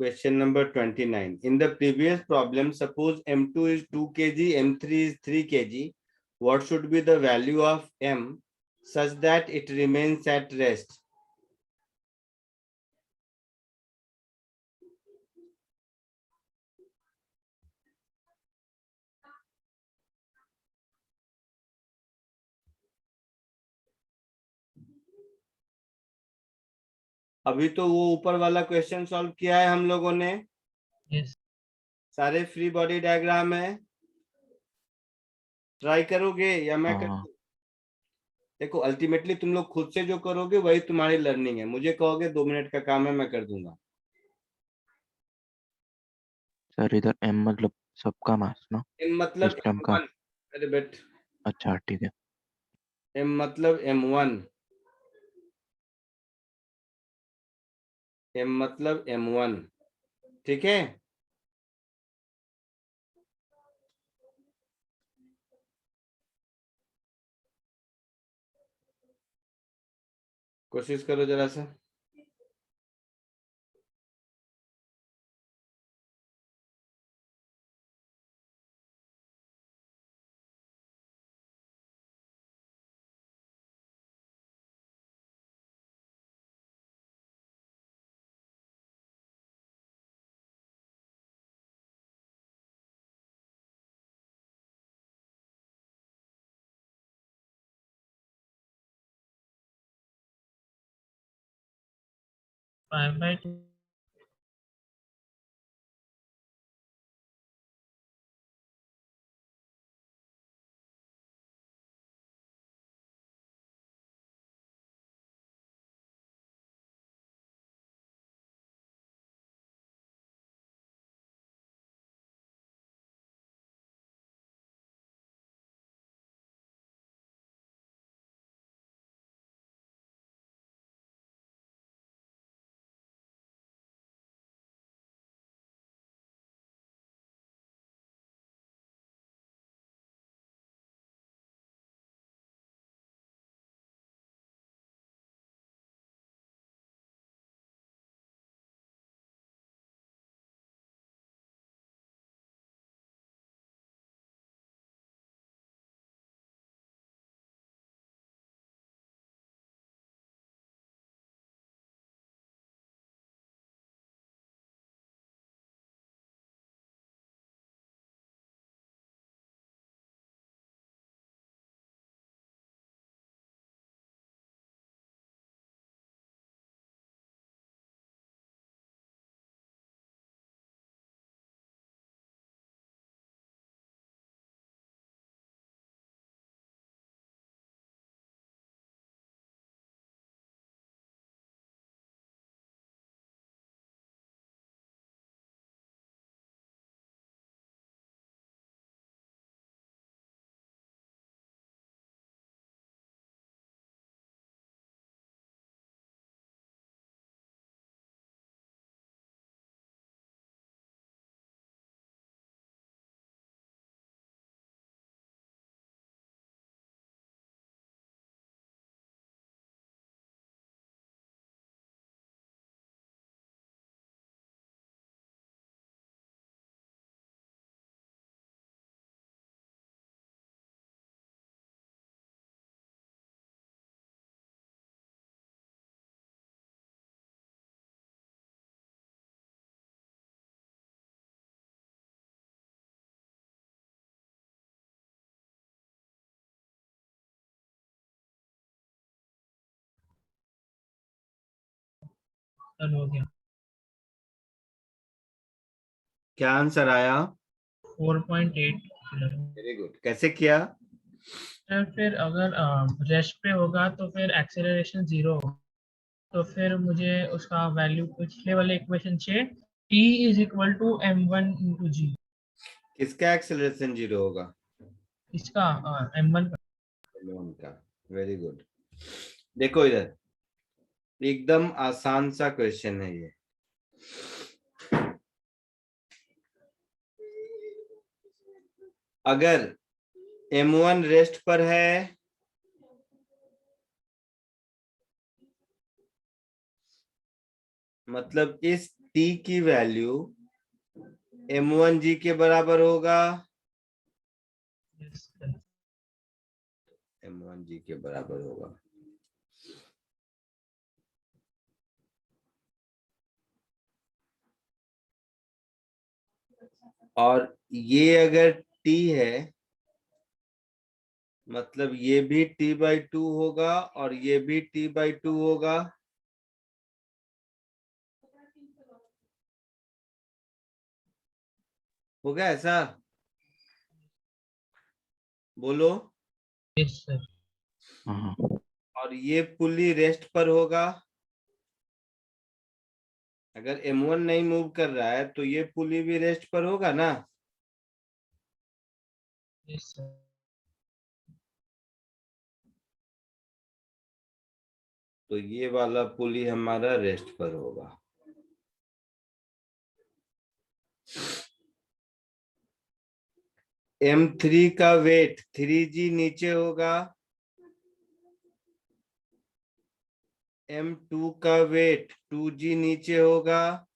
Question number 29. In the previous problem, suppose M2 is 2 kg, M3 is 3 kg. What should be the value of M such that it remains at rest? अभी तो वो ऊपर वाला क्वेश्चन सॉल्व किया है हम लोगों ने, yes सारे फ्री बॉडी डायग्राम है। ट्राई करोगे या मैं कर हाँ दूं? देखो अल्टीमेटली तुम लोग खुद से जो करोगे वही तुम्हारी लर्निंग है। मुझे कहोगे 2 मिनट का काम है, मैं कर दूंगा। सर इधर एम मतलब सबका मास ना, M मतलब सिस्टम का। M1। अरे बेट, अच्छा ठीक है। M मतलब M1। M मतलब M1, ठीक है। कोशिश करो जरा सा। five by two डन हो गया। क्या आंसर आया? 4.8। Very good. कैसे किया? फिर अगर रेस्ट पे होगा तो फिर एक्सेलरेशन 0 होगा, तो फिर मुझे उसका वैल्यू पिछले वाले इक्वेशन से t is equal to m1 into g. किसका एक्सेलरेशन 0 होगा? इसका m1 का। लोन का। Very good. देखो इधर, एकदम आसान सा क्वेश्चन है ये। अगर m1 रेस्ट पर है, मतलब इस t की वैल्यू m1g के बराबर होगा। Yes, m1g के बराबर होगा। और ये अगर t है, मतलब ये भी t/2 होगा और ये भी t/2 होगा। होगा ऐसा? बोलो। yes, sir. हाँ और ये पुली रेस्ट पर होगा। अगर m1 नहीं मूव कर रहा है तो ये पुली भी रेस्ट पर होगा ना। Yes, sir. तो ये वाला पुली हमारा रेस्ट पर होगा। m3 का वेट 3g नीचे होगा, m2 का वेट 2g नीचे होगा।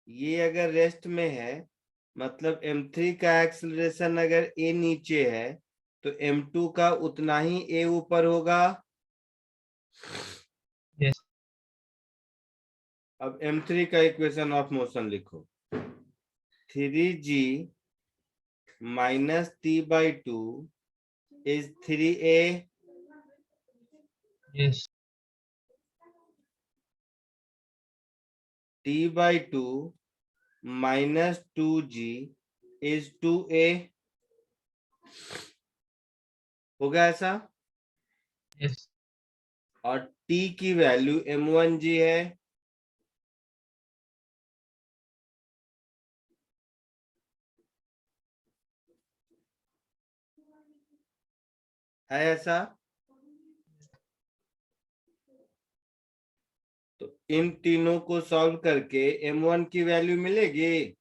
ये अगर रेस्ट में है, मतलब m3 का एक्सेलरेशन अगर a नीचे है तो m2 का उतना ही a ऊपर होगा। Yes. अब m3 का इक्वेशन ऑफ मोशन लिखो। 3g minus t/2 is 3a। Yes. t/2 minus 2g is 2a। होगा ऐसा? Yes. और t की वैल्यू m1g है। है ऐसा? तो इन तीनों को सॉल्व करके m1 की वैल्यू मिलेगी।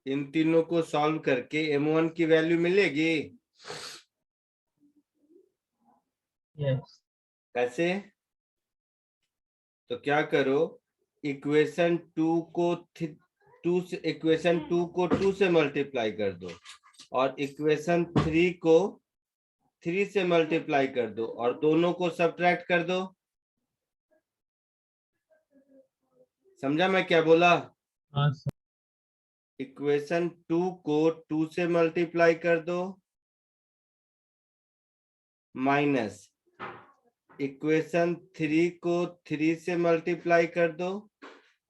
इन तीनों को सॉल्व करके m1 की वैल्यू मिलेगी। Yes. कैसे? तो क्या करो, इक्वेशन 2 को 2 से मल्टीप्लाई कर दो और इक्वेशन 3 को 3 से मल्टीप्लाई कर दो और दोनों को सब्ट्रैक्ट कर दो। समझा मैं क्या बोला? हाँ सर। इक्वेशन 2 को 2 से मल्टीप्लाई कर दो, माइनस इक्वेशन 3 को 3 से मल्टीप्लाई कर दो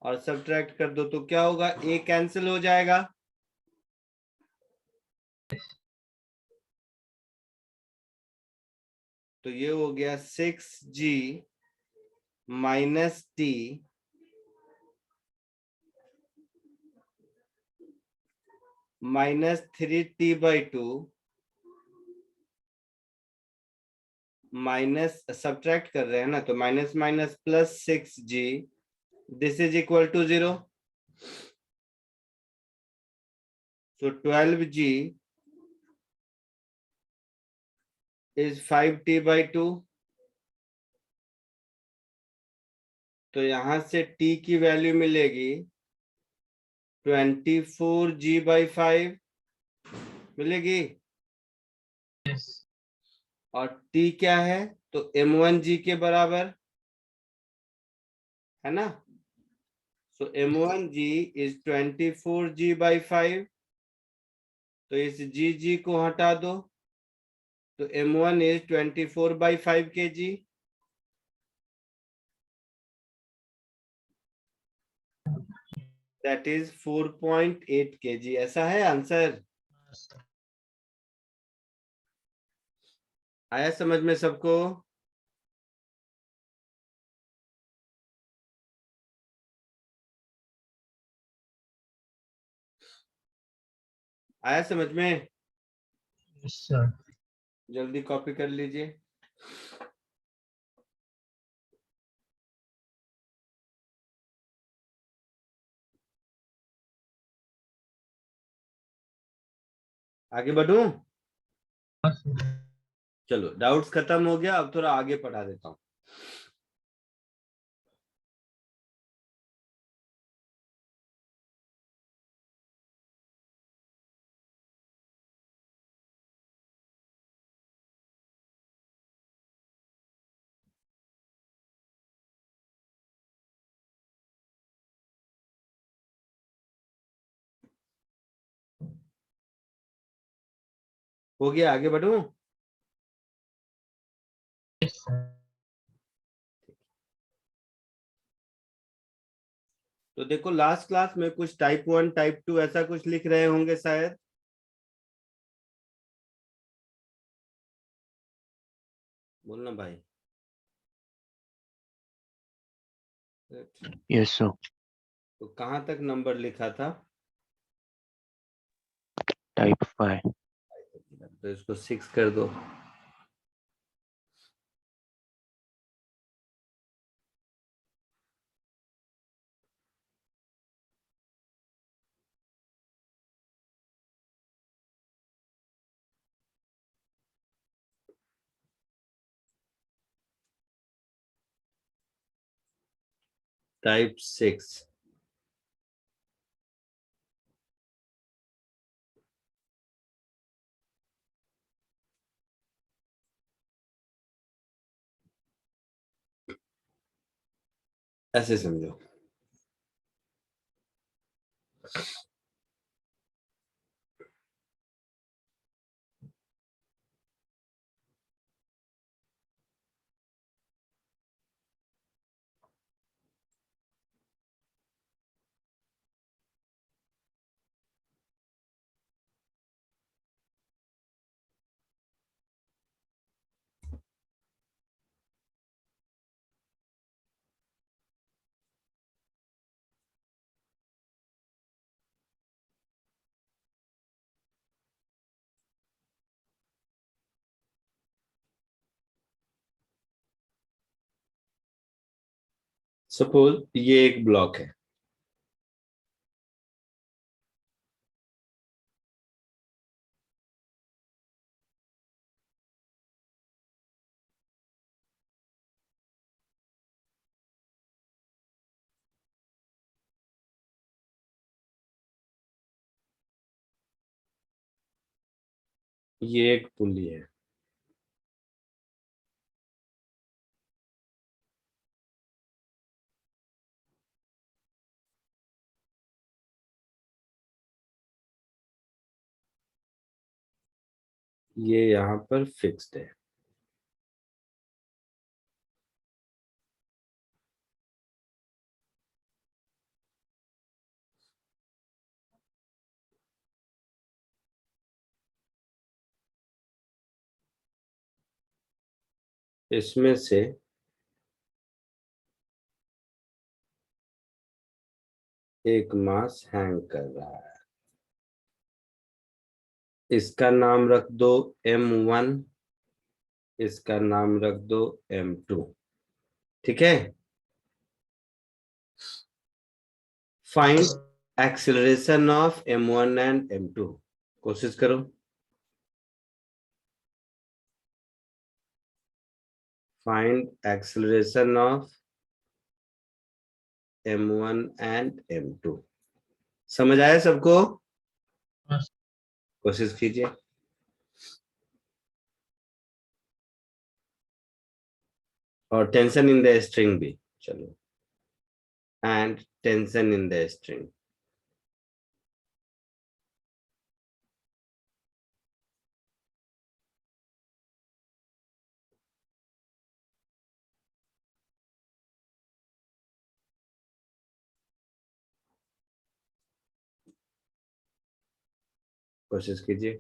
और सब्ट्रैक्ट कर दो। तो क्या होगा, ए कैंसिल हो जाएगा। तो ये हो गया 6g minus T minus 3t/2 minus subtract कर रहे हैं ना, तो minus minus plus 6g, this is equal to 0। So 12g is 5t/2। तो यहां से t की वैल्यू मिलेगी 24g/5 मिलेगी। yes, और t क्या है, तो m1g के बराबर है ना। सो m1g इज 24g/5, तो इस g को हटा दो, तो m1 is 24/5 kg, that is 4.8 kg। ऐसा है आंसर। आया समझ में सबको? आया समझ में? yes sir, जल्दी कॉपी कर लीजिए। आगे बढ़ूं? हाँ sir, चलो, डाउट्स खत्म हो गया, अब थोड़ा आगे पढ़ा देता हूँ। हो गया, आगे बढ़ूं? yes sir, तो देखो, लास्ट क्लास में कुछ टाइप 1 टाइप 2 ऐसा कुछ लिख रहे होंगे शायद। बोलना भाई। yes sir, तो कहाँ तक नंबर लिखा था? type 5, तो इसको 6 कर दो। टाइप 6। ऐसे समझो। सपोज ये एक ब्लॉक है, ये एक पुली है, ये यहाँ पर फिक्स्ड है। इसमें से एक मास हैंग कर रहा है, इसका नाम रख दो M1, इसका नाम रख दो M2। ठीक है। Find acceleration of M1 and M2। कोशिश करो। Find acceleration of M1 and M2। समझ आया सबको? हाँ sir, कोशिश कीजिए। और टेंशन इन द स्ट्रिंग भी, चलो, and tension in the string. कोशिश कीजिए।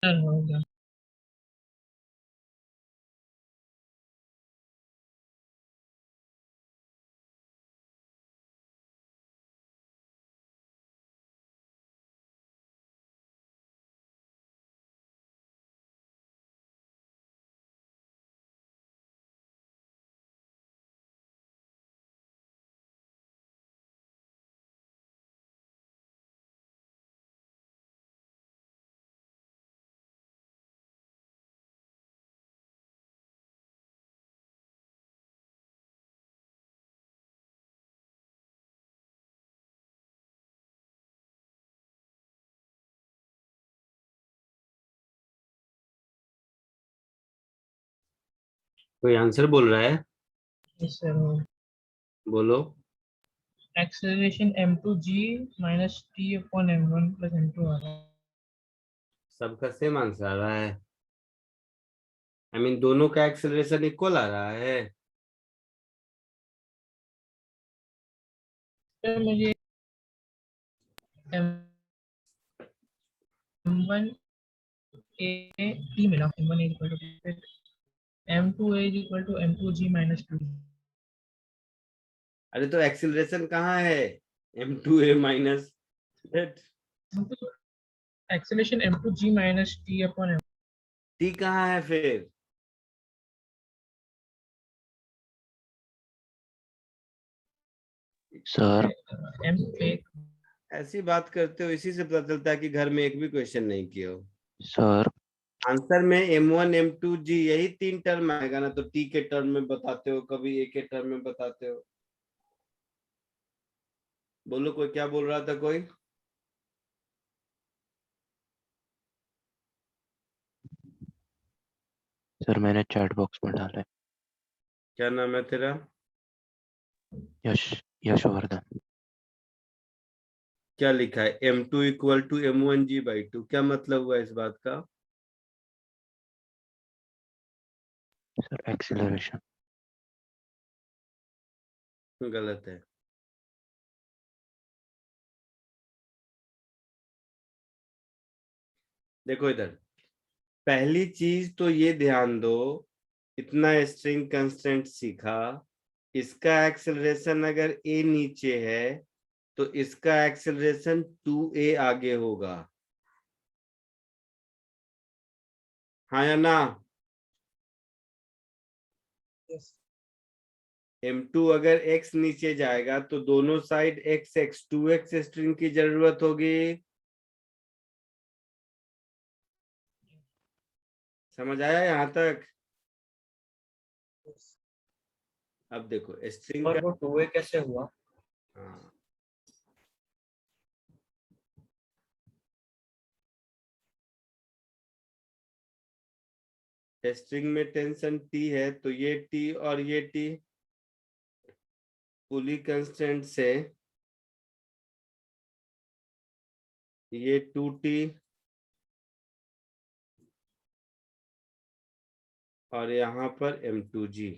सर हो गया। कोई आंसर बोल रहा है? yes sir, बोलो। acceleration m2g minus t upon m1 plus m2 आ रहा है। सबका सेम आंसर आ रहा है? आई मीन दोनों का एक्सेलरेशन इक्वल आ रहा है? सर मुझे m1 a t मिला, m1 a equal to m2 a is equal to m2g minus 2। अरे तो एक्सेलरेशन कहाँ है? m2a minus acceleration m2g minus t upon t कहाँ है फिर? Sir m2a। ऐसी बात करते हो, इसी से पता चलता है कि घर में एक भी क्वेश्चन नहीं किए हो। सर आंसर में m1 m2 g यही 3 टर्म आएगा ना, तो t के टर्म में बताते हो, कभी a के टर्म में बताते हो। बोलो, कोई क्या बोल रहा था कोई? सर मैंने चैट बॉक्स में डाला है। क्या नाम है तेरा? यशवर्धन। क्या लिखा है? m2 इक्वल टू m1g/2, क्या मतलब हुआ इस बात का? Sir acceleration. गलत है। देखो इधर, पहली चीज तो ये ध्यान दो, इतना स्ट्रिंग कंस्टेंट सीखा, इसका एक्सेलरेशन अगर a नीचे है तो इसका एक्सेलरेशन 2a आगे होगा, हाँ या ना? m2 अगर x नीचे जाएगा तो दोनों साइड x 2x स्ट्रिंग की जरूरत होगी। समझ आया यहाँ तक? अब देखो स्ट्रिंग और का, वो 2a कैसे हुआ? हाँ, स्ट्रिंग में टेंशन t है तो ये t और ये t पुली कंस्टेंट से ये 2t और यहाँ पर m2g।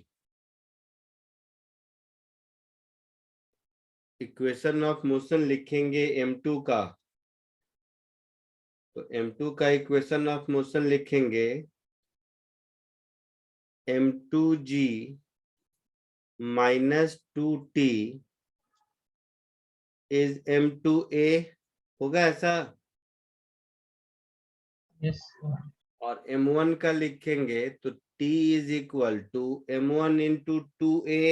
इक्वेशन ऑफ मोशन लिखेंगे m2 का, तो m2 का इक्वेशन ऑफ मोशन लिखेंगे m2g minus 2t is m2a, होगा ऐसा? yes और m1 का लिखेंगे तो t is equal to m1 into 2a।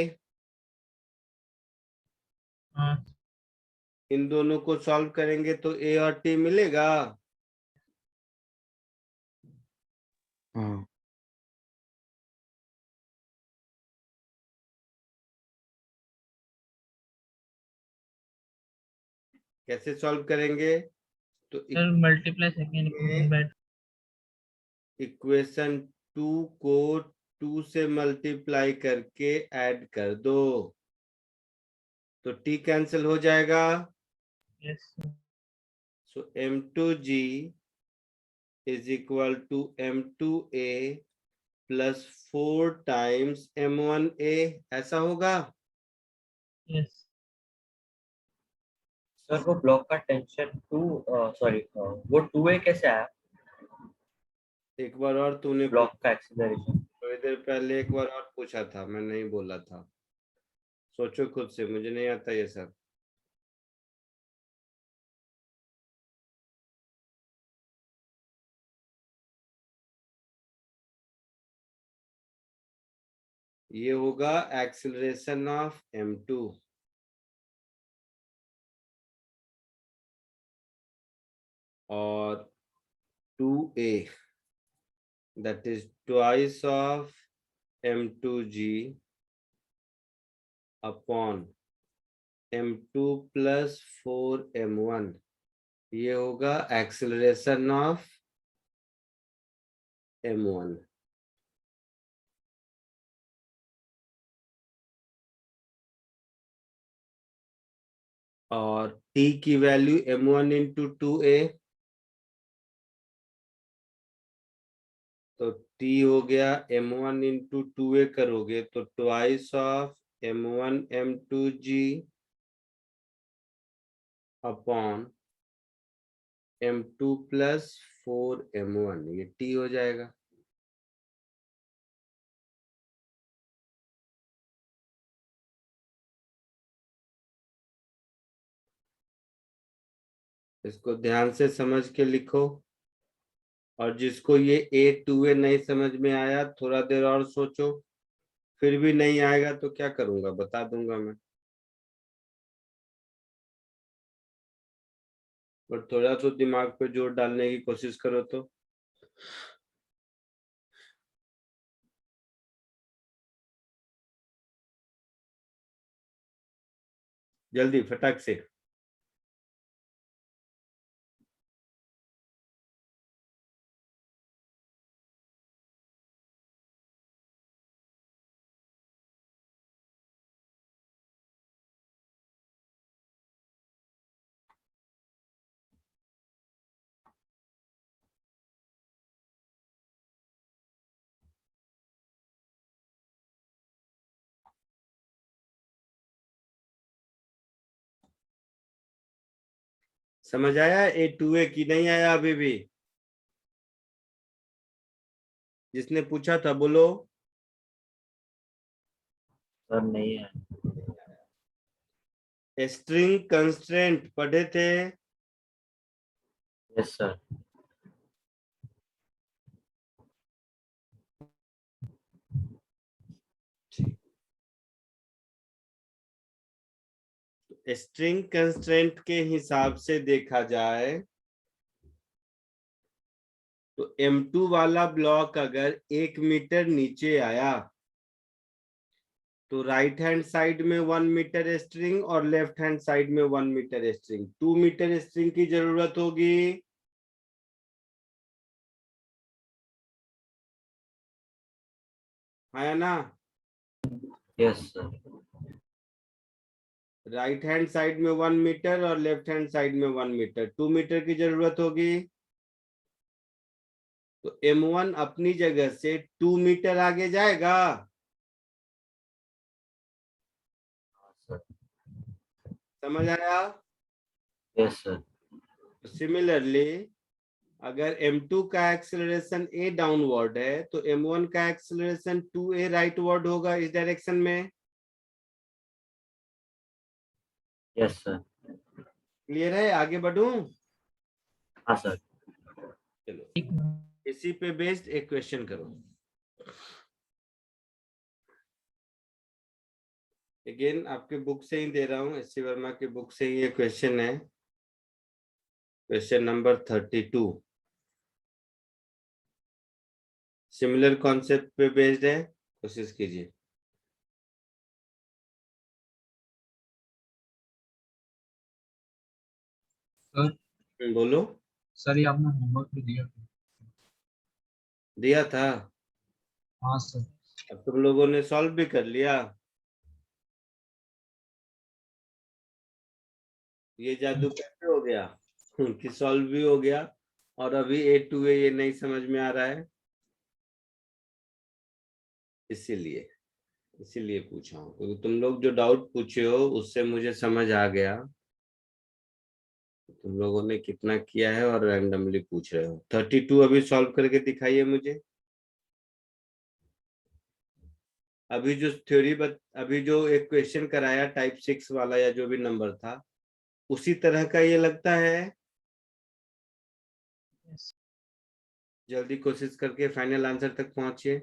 हाँ इन दोनों को सॉल्व करेंगे तो a और t मिलेगा। हाँ कैसे सॉल्व करेंगे? तो sir multiply second equation by equation 2 को 2 से मल्टीप्लाई करके ऐड कर दो तो t कैंसिल हो जाएगा। yes so m2g is equal to m2a plus 4 times m1a, ऐसा होगा। yes सर वो ब्लॉक का टेंशन सॉरी वो 2a कैसे आया? एक बार और तूने ब्लॉक का एक्सीलरेशन। थोड़ी देर पहले एक बार और पूछा था, मैं नहीं बोला था, सोचो खुद से, मुझे नहीं आता ये सब। ये होगा एक्सीलरेशन ऑफ m2 और 2a, that is twice of m2g upon m2 plus 4m1, ये होगा एक्सीलरेशन ऑफ m1। और t की वैल्यू m1 इंटू 2a, तो t हो गया m1 इंटू 2a करोगे तो twice of m1 m2g upon m2 plus 4m1, ये t हो जाएगा। इसको ध्यान से समझ के लिखो, और जिसको ये a2a नहीं समझ में आया थोड़ा देर और सोचो, फिर भी नहीं आएगा तो क्या करूंगा बता दूंगा मैं, पर थोड़ा तो दिमाग पे जोर डालने की कोशिश करो तो। जल्दी फटाक से। समझ आया a2a की, नहीं आया अभी भी? जिसने पूछा था बोलो। सर नहीं है। स्ट्रिंग कंस्ट्रेंट पढ़े थे? Yes sir. स्ट्रिंग कंस्ट्रेंट के हिसाब से देखा जाए तो m2 वाला ब्लॉक अगर 1 मीटर नीचे आया तो राइट हैंड साइड में 1 मीटर स्ट्रिंग और लेफ्ट हैंड साइड में 1 मीटर स्ट्रिंग, 2 मीटर स्ट्रिंग की जरूरत होगी। है ना? Yes sir. Right hand side में 1 मीटर और लेफ्ट हैंड साइड में 1 मीटर, 2 मीटर की जरूरत होगी। तो m1 अपनी जगह से 2 मीटर आगे जाएगा। सर। समझ आया? Yes sir. सिमिलरली अगर m2 का एक्सेलरेशन a डाउनवर्ड है तो m1 का एक्सेलरेशन 2a राइटवर्ड होगा इस डायरेक्शन में। Yes sir. क्लियर है? आगे बढ़ूं? हाँ सर। चलो इसी पे बेस्ड एक क्वेश्चन करो। अगेन आपके बुक से ही दे रहा हूं, एस सी वर्मा की बुक से ही ये क्वेश्चन है, क्वेश्चन नंबर 32। सिमिलर कॉन्सेप्ट पे बेस्ड है, कोशिश कीजिए। सर बोलो। सर ये आपने होमवर्क भी दिया था। दिया था? हाँ सर। अब तुम लोगों ने सॉल्व भी कर लिया? ये जादू कैसे हो गया कि सॉल्व भी हो गया और अभी a2a ये नहीं समझ में आ रहा है? इसीलिए इसीलिए पूछा हूँ, क्योंकि तुम लोग जो डाउट पूछे हो उससे मुझे समझ आ गया तुम लोगों ने कितना किया है और रैंडमली पूछ रहे हो। 32 अभी सॉल्व करके दिखाइए मुझे। अभी जो एक क्वेश्चन कराया टाइप 6 वाला या जो भी नंबर था उसी तरह का ये लगता है। जल्दी कोशिश करके फाइनल आंसर तक पहुंचिए।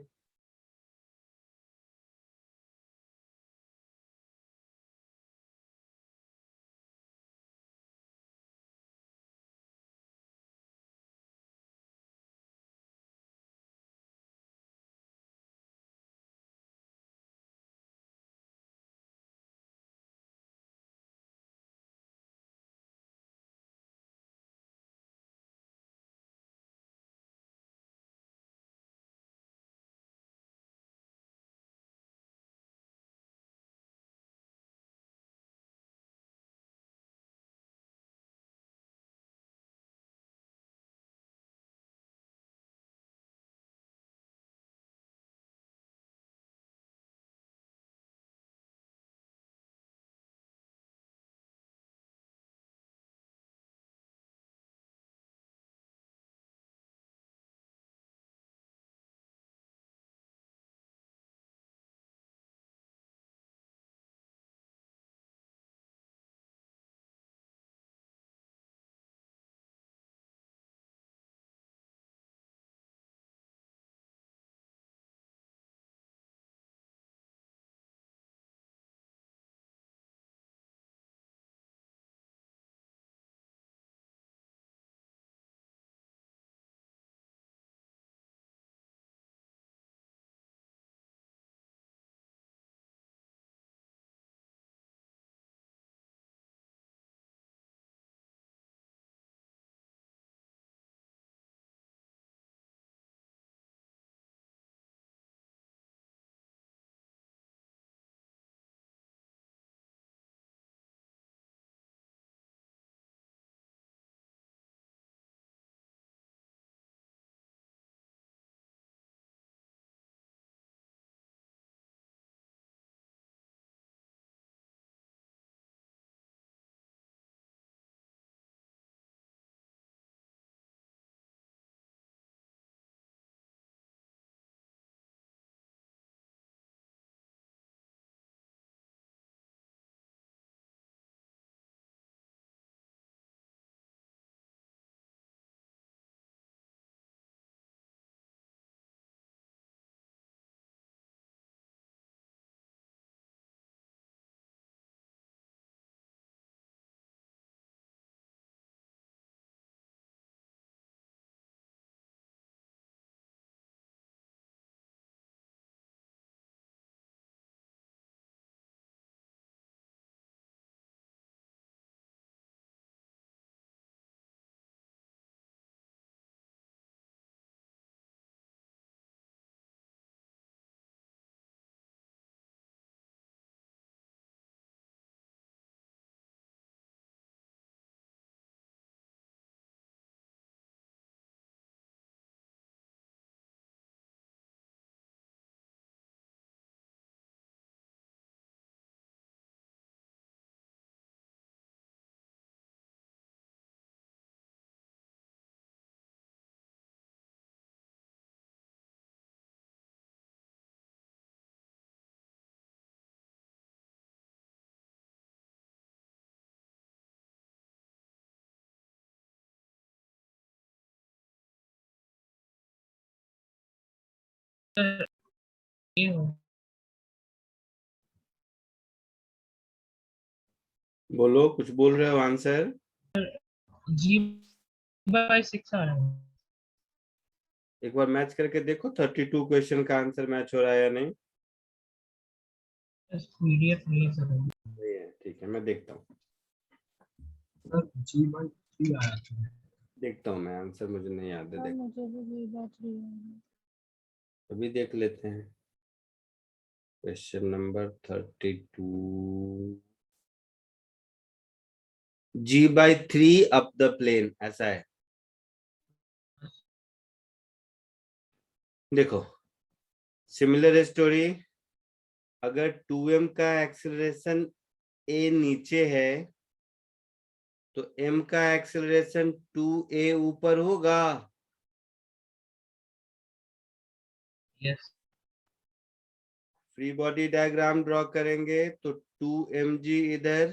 ये हो बोलो, कुछ बोल रहे हो आंसर? G/6 आ रहा है। एक बार मैच करके देखो 32 क्वेश्चन का आंसर मैच हो रहा है या नहीं। PDF नहीं है सर। नहीं है, ठीक है, मैं देखता हूँ। सर G/3 आया था। देखता हूँ मैं, आंसर मुझे नहीं याद है, सर देख मुझे भी ये बात रही है। अभी देख लेते हैं। Question number 32, G/3 up the plane, ऐसा है। देखो, सिमिलर स्टोरी, अगर 2m का एक्सेलरेशन a नीचे है तो m का एक्सेलरेशन 2a ऊपर होगा। Yes free body diagram draw करेंगे तो 2mg इधर,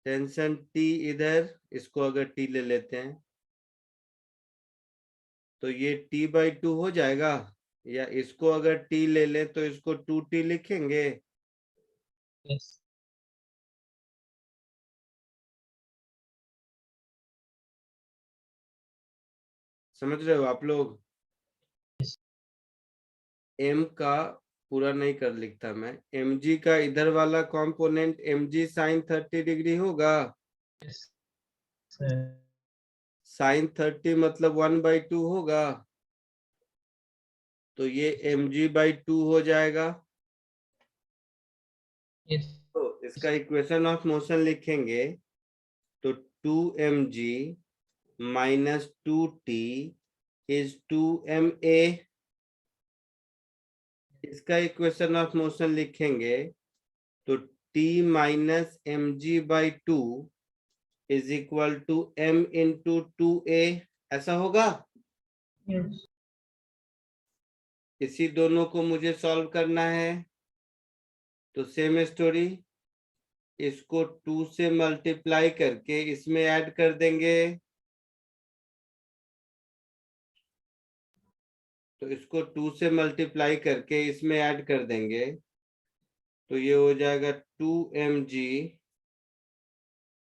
टेंशन T इधर, इसको अगर T ले लेते हैं तो ये T/2 हो जाएगा, या इसको अगर T ले ले तो इसको 2T लिखेंगे। यस समझ रहे हो आप लोग? m का पूरा नहीं कर लिखता मैं, mg का इधर वाला कंपोनेंट mg sin 30 डिग्री होगा। सर sin 30 मतलब 1/2 होगा, तो ये mg/2 हो जाएगा। यस तो इसका इक्वेशन ऑफ मोशन लिखेंगे तो 2mg minus 2t is 2ma। इसका इक्वेशन ऑफ मोशन लिखेंगे तो t minus mg/2 is equal to m into 2a, ऐसा होगा। यस इसी दोनों को मुझे सॉल्व करना है, तो सेम स्टोरी, इसको 2 से मल्टीप्लाई करके इसमें ऐड कर देंगे, तो इसको 2 से मल्टीप्लाई करके इसमें ऐड कर देंगे, तो ये हो जाएगा 2mg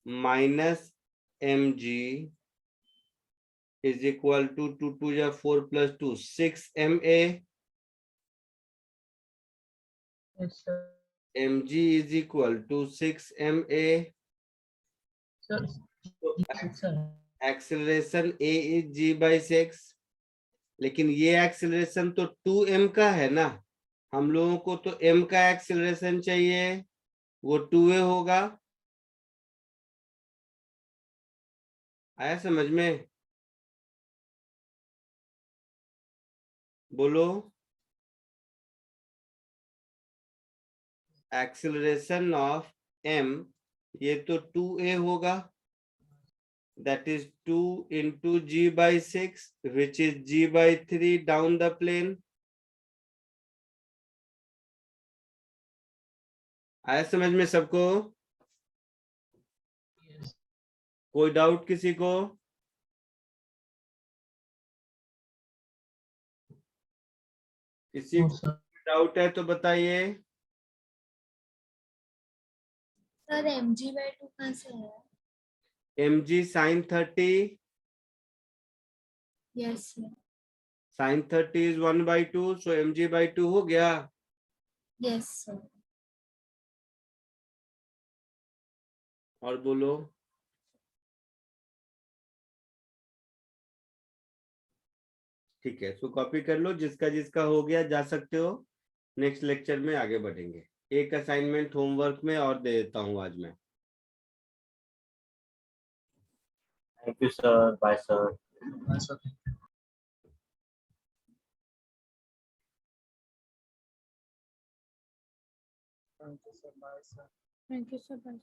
minus mg is equal to 2 2 या 4 plus 2 6ma। Sir mg is equal to 6ma। Sir तो sir acceleration a is g/6, लेकिन ये एक्सेलरेशन तो 2m का है ना, हम लोगों को तो m का एक्सेलरेशन चाहिए, वो 2a होगा। आया समझ में? बोलो। एक्सेलरेशन ऑफ m, ये तो 2a होगा, that is 2 into g/6 which is g/3 down the plane। आया समझ में सबको? कोई डाउट किसी को? किसी को डाउट है तो बताइए। सर mg/2 कहाँ से है? mg sin 30, yes sir. sin 30 is 1/2, so mg/2 हो गया। Yes sir. और बोलो। ठीक है, इसको कॉपी कर लो, जिसका जिसका हो गया जा सकते हो। नेक्स्ट लेक्चर में आगे बढ़ेंगे। एक असाइनमेंट होमवर्क में और दे देता हूँ आज मैं। Thank you, sir. Bye, sir. Sir, thank you sir, bye sir.